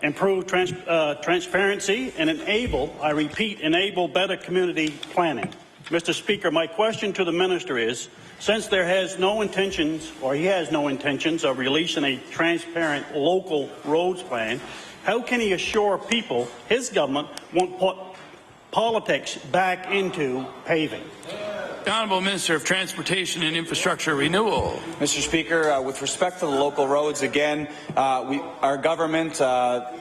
improve transparency, and enable, I repeat, enable better community planning. Mr. Speaker, my question to the Minister is, since there has no intentions, or he has no intentions of releasing a transparent local roads plan, how can he assure people his government won't put politics back into paving? The Honourable Minister of Transportation and Infrastructure Renewal. Mr. Speaker, with respect to the local roads, again, our government,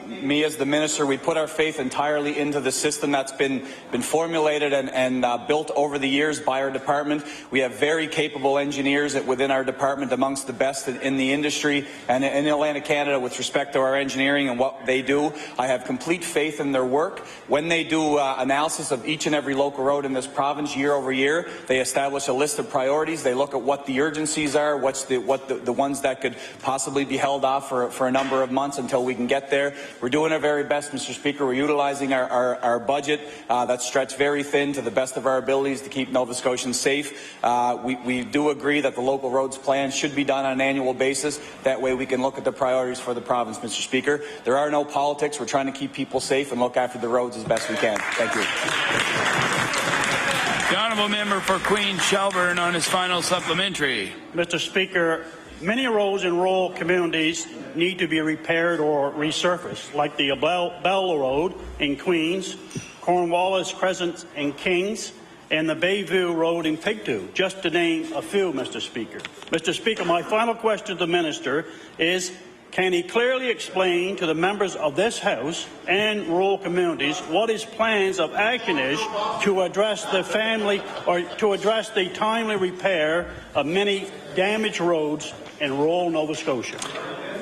me as the minister, we put our faith entirely into the system that's been formulated and built over the years by our department. We have very capable engineers within our department, amongst the best in the industry and in Atlantic Canada with respect to our engineering and what they do. I have complete faith in their work. When they do analysis of each and every local road in this province year over year, they establish a list of priorities. They look at what the urgencies are, what the ones that could possibly be held off for a number of months until we can get there. We're doing our very best, Mr. Speaker. We're utilizing our budget that's stretched very thin to the best of our abilities to keep Nova Scotians safe. We do agree that the local roads plan should be done on an annual basis. That way we can look at the priorities for the province, Mr. Speaker. There are no politics. We're trying to keep people safe and look after the roads as best we can. Thank you. The Honourable Member for Queen Shelburne on his final supplementary. Mr. Speaker, many roads in rural communities need to be repaired or resurfaced, like the Bell Road in Queens, Cornwallis Crescent in Kings, and the Bayview Road in Pigtou, just to name a few, Mr. Speaker. Mr. Speaker, my final question to the Minister is, can he clearly explain to the members of this House and rural communities what his plans of action is to address the timely repair of many damaged roads in rural Nova Scotia?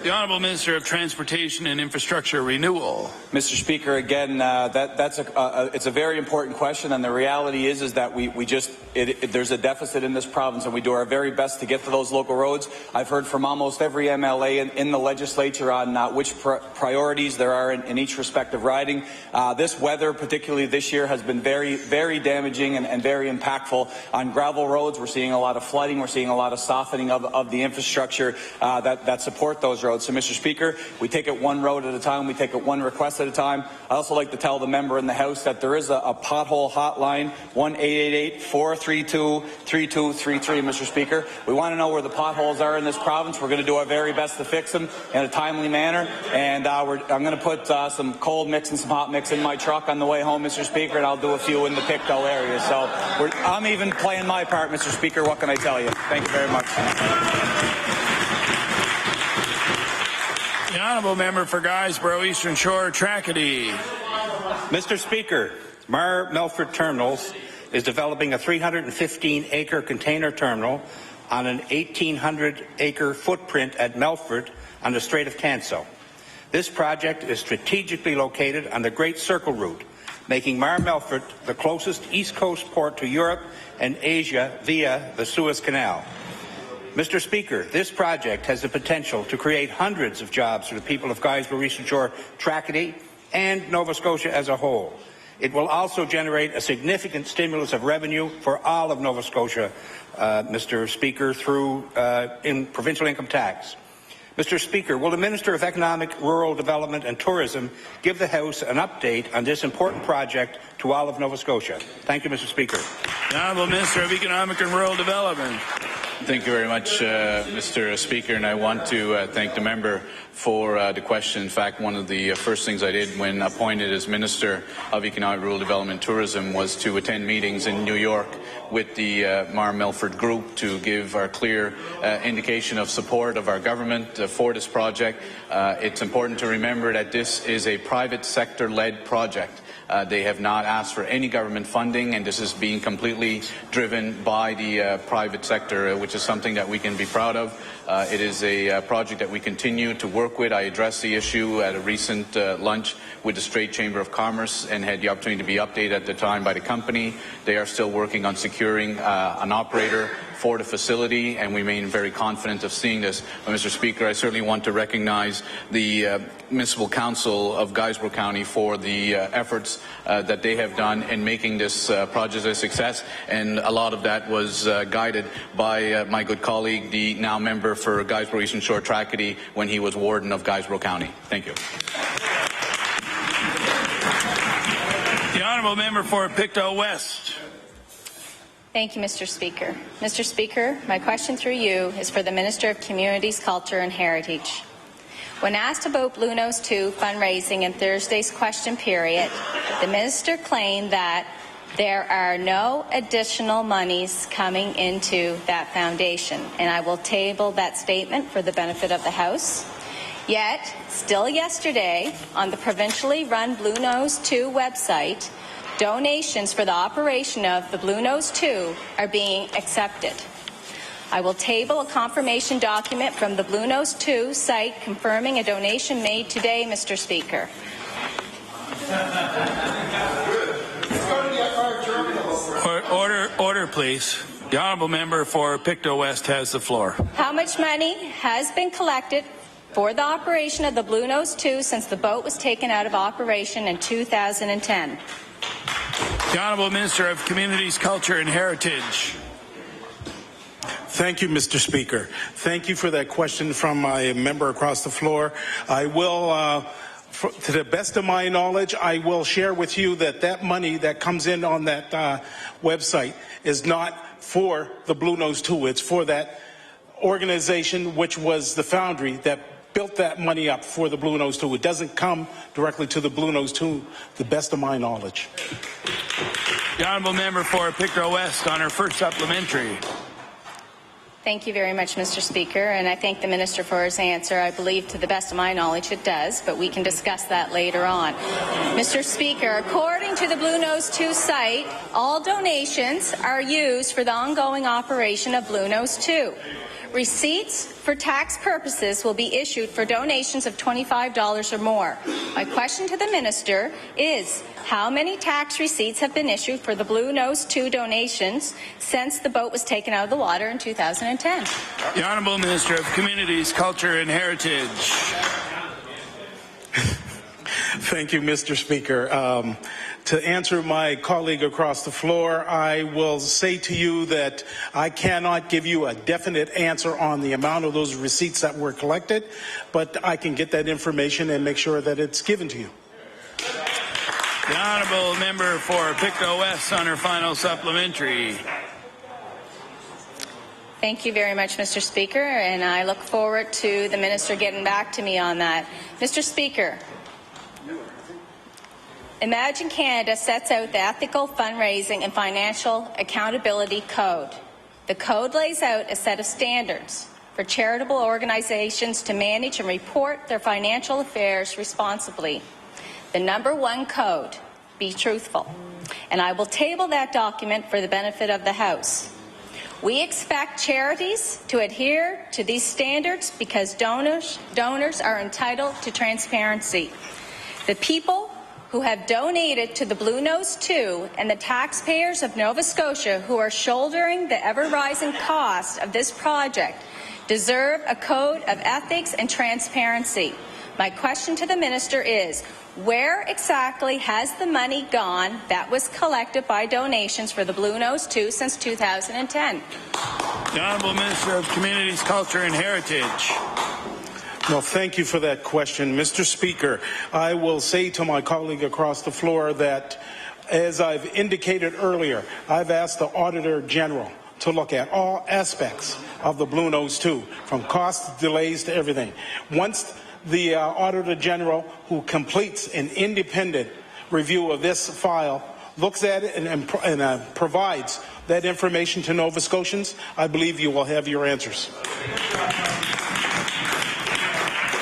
The Honourable Minister of Transportation and Infrastructure Renewal. Mr. Speaker, again, it's a very important question, and the reality is that there's a deficit in this province, and we do our very best to get to those local roads. I've heard from almost every MLA in the legislature on which priorities there are in each respective riding. This weather, particularly this year, has been very, very damaging and very impactful on gravel roads. We're seeing a lot of flooding. We're seeing a lot of softening of the infrastructure that support those roads. So, Mr. Speaker, we take it one road at a time. We take it one request at a time. I also like to tell the member in the House that there is a pothole hotline, 1-888-432-3233, Mr. Speaker. We want to know where the potholes are in this province. We're going to do our very best to fix them in a timely manner. And I'm going to put some cold mix and some hot mix in my truck on the way home, Mr. Speaker, and I'll do a few in the Pictou area. So I'm even playing my part, Mr. Speaker. What can I tell you? Thank you very much. The Honourable Member for Guysborough Eastern Shore Tracadie. Mr. Speaker, Mar Melford Terminals is developing a 315-acre container terminal on an 1,800-acre footprint at Melford on the Strait of Canso. This project is strategically located on the Great Circle route, making Mar Melford the closest East Coast port to Europe and Asia via the Suez Canal. Mr. Speaker, this project has the potential to create hundreds of jobs for the people of Guysborough Eastern Shore Tracadie and Nova Scotia as a whole. It will also generate a significant stimulus of revenue for all of Nova Scotia, Mr. Speaker, through in provincial income tax. Mr. Speaker, will the Minister of Economic, Rural Development and Tourism give the House an update on this important project to all of Nova Scotia? Thank you, Mr. Speaker. The Honourable Minister of Economic and Rural Development. Thank you very much, Mr. Speaker, and I want to thank the member for the question. In fact, one of the first things I did when appointed as Minister of Economic, Rural Development and Tourism was to attend meetings in New York with the Mar Melford Group to give our clear indication of support of our government for this project. It's important to remember that this is a private sector-led project. They have not asked for any government funding, and this is being completely driven by the private sector, which is something that we can be proud of. It is a project that we continue to work with. I addressed the issue at a recent lunch with the Strait Chamber of Commerce and had the opportunity to be updated at the time by the company. They are still working on securing an operator for the facility, and we remain very confident of seeing this. But, Mr. Speaker, I certainly want to recognize the Municipal Council of Guysborough County for the efforts that they have done in making this project a success, and a lot of that was guided by my good colleague, the now member for Guysborough Eastern Shore Tracadie, when he was Warden of Guysborough County. Thank you. The Honourable Member for Pictou West. Thank you, Mr. Speaker. Mr. Speaker, my question through you is for the Minister of Communities, Culture and Heritage. When asked about Blue Nose 2 fundraising in Thursday's question period, the Minister claimed that There are no additional monies coming into that foundation, and I will table that statement for the benefit of the House. Yet, still yesterday, on the provincially run Blue Nose 2 website, donations for the operation of the Blue Nose 2 are being accepted. I will table a confirmation document from the Blue Nose 2 site confirming a donation made today, Mr. Speaker. Order, please. The honourable member for Pictou West has the floor. How much money has been collected for the operation of the Blue Nose 2 since the boat was taken out of operation in 2010? The Honourable Minister of Communities, Culture and Heritage. Thank you, Mr. Speaker. Thank you for that question from my member across the floor. I will, to the best of my knowledge, I will share with you that that money that comes in on that website is not for the Blue Nose 2. It's for that organization, which was the foundry that built that money up for the Blue Nose 2. It doesn't come directly to the Blue Nose 2, to the best of my knowledge. The honourable member for Pictou West on her first supplementary. Thank you very much, Mr. Speaker, and I thank the Minister for his answer. I believe, to the best of my knowledge, it does, but we can discuss that later on. Mr. Speaker, according to the Blue Nose 2 site, all donations are used for the ongoing operation of Blue Nose 2. Receipts for tax purposes will be issued for donations of $25 or more. My question to the Minister is, how many tax receipts have been issued for the Blue Nose 2 donations since the boat was taken out of the water in 2010? The Honourable Minister of Communities, Culture and Heritage. Thank you, Mr. Speaker. To answer my colleague across the floor, I will say to you that I cannot give you a definite answer on the amount of those receipts that were collected, but I can get that information and make sure that it's given to you. The honourable member for Pictou West on her final supplementary. Thank you very much, Mr. Speaker, and I look forward to the Minister getting back to me on that. Mr. Speaker, Imagine Canada sets out the Ethical Fundraising and Financial Accountability Code. The code lays out a set of standards for charitable organizations to manage and report their financial affairs responsibly. The #1 code, be truthful. And I will table that document for the benefit of the House. We expect charities to adhere to these standards because donors are entitled to transparency. The people who have donated to the Blue Nose 2 and the taxpayers of Nova Scotia who are shouldering the ever-rising cost of this project deserve a code of ethics and transparency. My question to the Minister is, where exactly has the money gone that was collected by donations for the Blue Nose 2 since 2010? The Honourable Minister of Communities, Culture and Heritage. Well, thank you for that question. Mr. Speaker, I will say to my colleague across the floor that, as I've indicated earlier, I've asked the Auditor General to look at all aspects of the Blue Nose 2, from costs, delays to everything. Once the Auditor General, who completes an independent review of this file, looks at it and provides that information to Nova Scotians, I believe you will have your answers.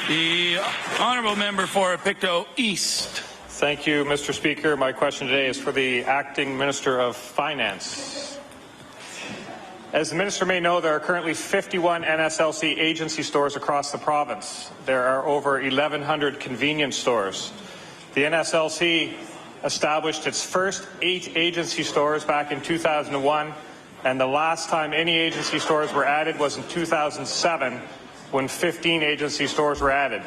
The honourable member for Pictou East. Thank you, Mr. Speaker. My question today is for the Acting Minister of Finance. As the Minister may know, there are currently 51 NSLC agency stores across the province. There are over 1,100 convenience stores. The NSLC established its first 8 agency stores back in 2001, and the last time any agency stores were added was in 2007, when 15 agency stores were added.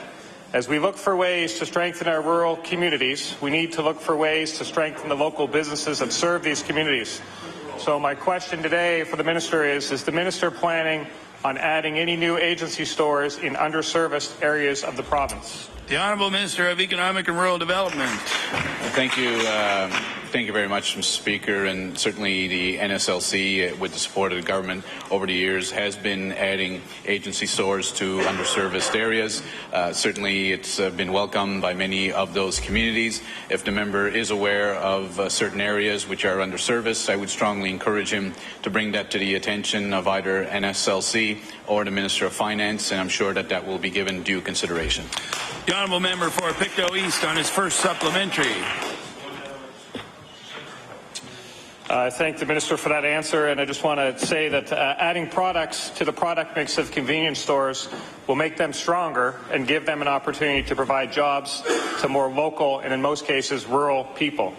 As we look for ways to strengthen our rural communities, we need to look for ways to strengthen the local businesses that serve these communities. So my question today for the Minister is the Minister planning on adding any new agency stores in underserviced areas of the province? The Honourable Minister of Economic and Rural Development. Thank you. Thank you very much, Mr. Speaker, and certainly the NSLC, with the support of the government over the years, has been adding agency stores to underserviced areas. Certainly it's been welcomed by many of those communities. If the member is aware of certain areas which are underserviced, I would strongly encourage him to bring that to the attention of either NSLC or the Minister of Finance, and I'm sure that that will be given due consideration. The Honourable Member for Pictou East on his first supplementary. I thank the Minister for that answer, and I just want to say that adding products to the product mix of convenience stores will make them stronger and give them an opportunity to provide jobs to more local and, in most cases, rural people.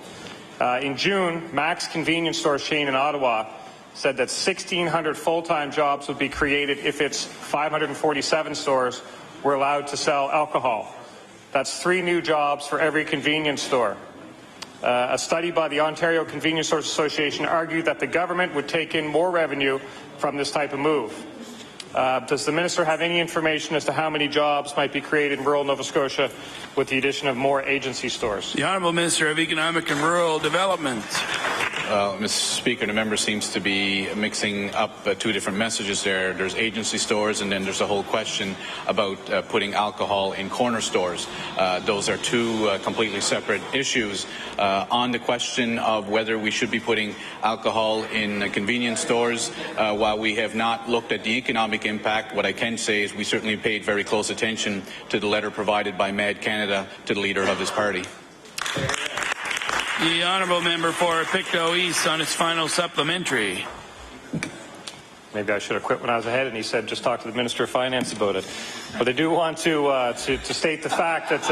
In June, Mac's convenience store chain in Ottawa said that 1,600 full-time jobs would be created if its 547 stores were allowed to sell alcohol. That's 3 new jobs for every convenience store. A study by the Ontario Convenience Stores Association argued that the government would take in more revenue from this type of move. Does the Minister have any information as to how many jobs might be created in rural Nova Scotia with the addition of more agency stores? The Honourable Minister of Economic and Rural Development. Mr. Speaker, the member seems to be mixing up 2 different messages there. There's agency stores, and then there's a whole question about putting alcohol in corner stores. Those are 2 completely separate issues. On the question of whether we should be putting alcohol in convenience stores, while we have not looked at the economic impact, what I can say is we certainly paid very close attention to the letter provided by Mad Canada to the leader of his party. The Honourable Member for Pictou East on his final supplementary. Maybe I should have quit when I was ahead, and he said just talk to the Minister of Finance about it. But I do want to state the fact that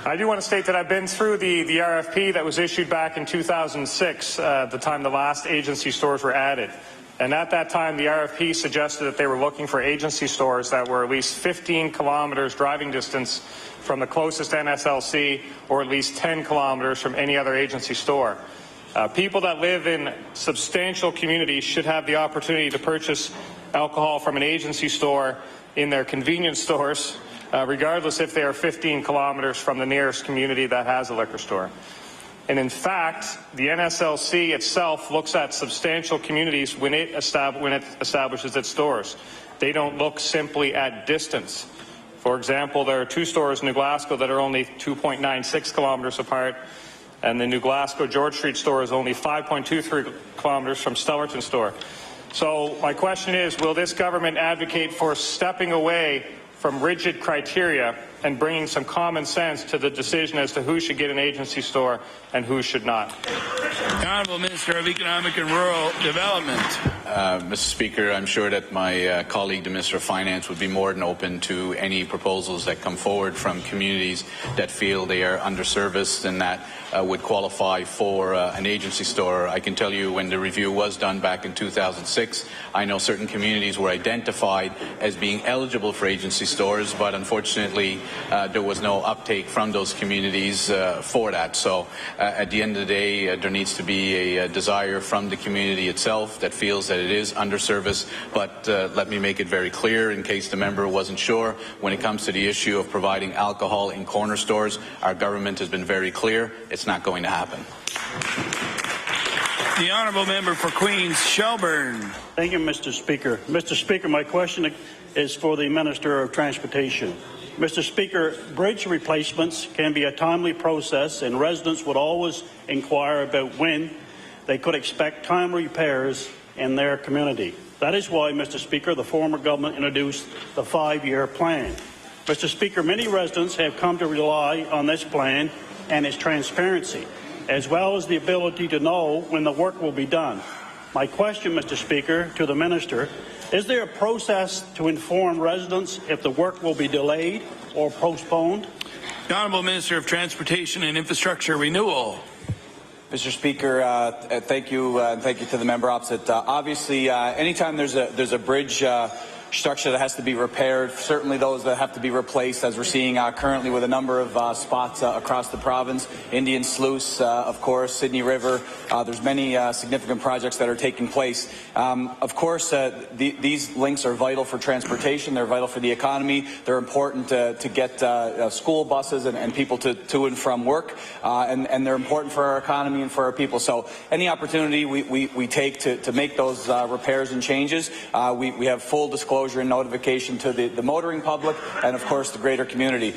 I do want to state that I've been through the RFP that was issued back in 2006, the time the last agency stores were added. And at that time, the RFP suggested that they were looking for agency stores that were at least 15 kilometers driving distance from the closest NSLC or at least 10 kilometers from any other agency store. People that live in substantial communities should have the opportunity to purchase alcohol from an agency store in their convenience stores, regardless if they are 15 kilometers from the nearest community that has a liquor store. And in fact, the NSLC itself looks at substantial communities when it establishes its stores. They don't look simply at distance. For example, there are 2 stores in New Glasgow that are only 2.96 kilometers apart, and the New Glasgow George Street store is only 5.23 kilometers from Stellarton store. So my question is, will this government advocate for stepping away from rigid criteria and bringing some common sense to the decision as to who should get an agency store and who should not? The Honourable Minister of Economic and Rural Development. Mr. Speaker, I'm sure that my colleague, the Minister of Finance, would be more than open to any proposals that come forward from communities that feel they are underserviced and that would qualify for an agency store. I can tell you when the review was done back in 2006, I know certain communities were identified as being eligible for agency stores, but unfortunately there was no uptake from those communities for that. So at the end of the day, there needs to be a desire from the community itself that feels that it is underserviced. But let me make it very clear, in case the member wasn't sure, when it comes to the issue of providing alcohol in corner stores, our government has been very clear. It's not going to happen. The Honourable Member for Queens, Shelburne. Thank you, Mr. Speaker. Mr. Speaker, my question is for the Minister of Transportation. Mr. Speaker, bridge replacements can be a timely process, and residents would always inquire about when they could expect timely repairs in their community. That is why, Mr. Speaker, the former government introduced the 5-year plan. Mr. Speaker, many residents have come to rely on this plan and its transparency, as well as the ability to know when the work will be done. My question, Mr. Speaker, to the Minister, is there a process to inform residents if the work will be delayed or postponed? The Honourable Minister of Transportation and Infrastructure Renewal. Mr. Speaker, thank you, and thank you to the member opposite. Obviously, anytime there's a bridge structure that has to be repaired, certainly those that have to be replaced, as we're seeing currently with a number of spots across the province. Indian Sluice, of course, Sydney River. There's many significant projects that are taking place. Of course, these links are vital for transportation. They're vital for the economy. They're important to get school buses and people to and from work, and they're important for our economy and for our people. So any opportunity we take to make those repairs and changes, we have full disclosure and notification to the motoring public and, of course, the greater community.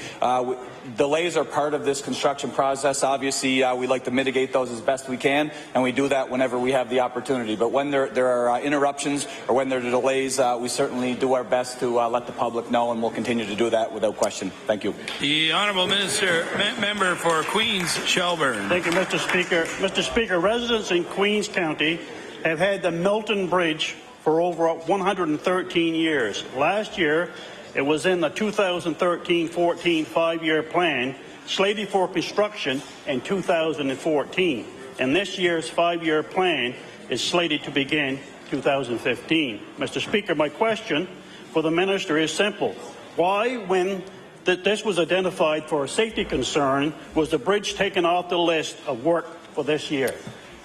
Delays are part of this construction process. Obviously, we like to mitigate those as best we can, and we do that whenever we have the opportunity. But when there are interruptions or when there are delays, we certainly do our best to let the public know, and we'll continue to do that without question. Thank you. The Honourable Member for Queens Shelburne. Thank you, Mr. Speaker. Mr. Speaker, residents in Queens County have had the Milton Bridge for over 113 years. Last year, it was in the 2013-14 five-year plan, slated for construction in 2014. And this year's five-year plan is slated to begin 2015. Mr. Speaker, my question for the minister is simple. Why, when this was identified for a safety concern, was the bridge taken off the list of work for this year?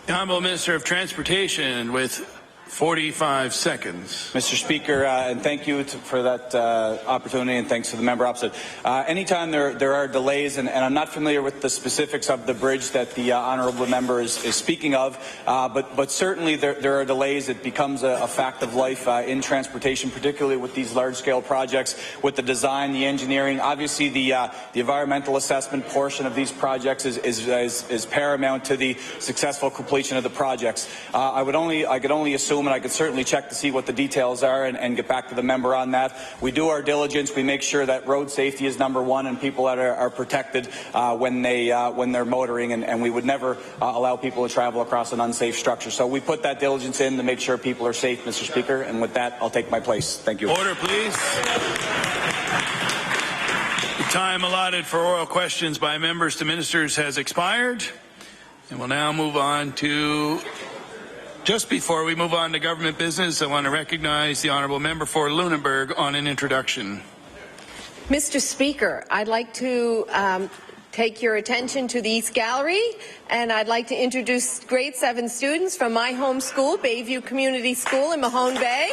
The Honourable Minister of Transportation with 45 seconds. Mr. Speaker, and thank you for that opportunity, and thanks to the member opposite. Anytime there are delays, and I'm not familiar with the specifics of the bridge that the honourable member is speaking of, but certainly there are delays. It becomes a fact of life in transportation, particularly with these large-scale projects, with the design, the engineering. Obviously, the environmental assessment portion of these projects is paramount to the successful completion of the projects. I could only assume, and I could certainly check to see what the details are and get back to the member on that. We do our diligence. We make sure that road safety is number one and people that are protected when they're motoring, and we would never allow people to travel across an unsafe structure. So we put that diligence in to make sure people are safe, Mr. Speaker, and with that, I'll take my place. Thank you. Order, please. The time allotted for oral questions by members to ministers has expired, and we'll now move on to... Just before we move on to government business, I want to recognize the Honourable Member for Lunenburg on an introduction. Mr. Speaker, I'd like to take your attention to the East Gallery, and I'd like to introduce grade 7 students from my home school, Bayview Community School in Mahone Bay.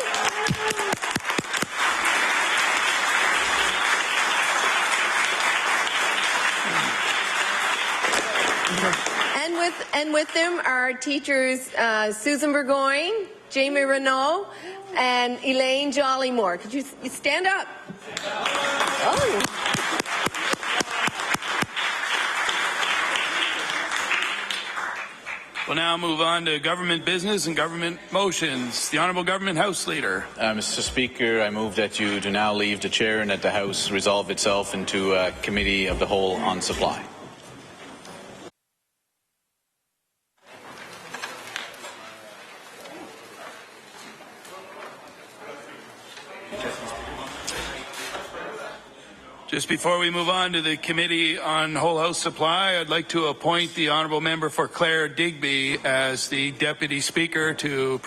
And with them are teachers Susan Burgoyne, Jamie Renault, and Elaine Jollymore. Could you stand up? Oh. We'll now move on to government business and government motions. The Honourable Government House Leader. Mr. Speaker, I move that you do now leave the chair and that the House resolve itself into a committee of the whole on supply. Just before we move on to the Committee on Whole House Supply, I'd like to appoint the Honourable Member for Clare Digby as the Deputy Speaker to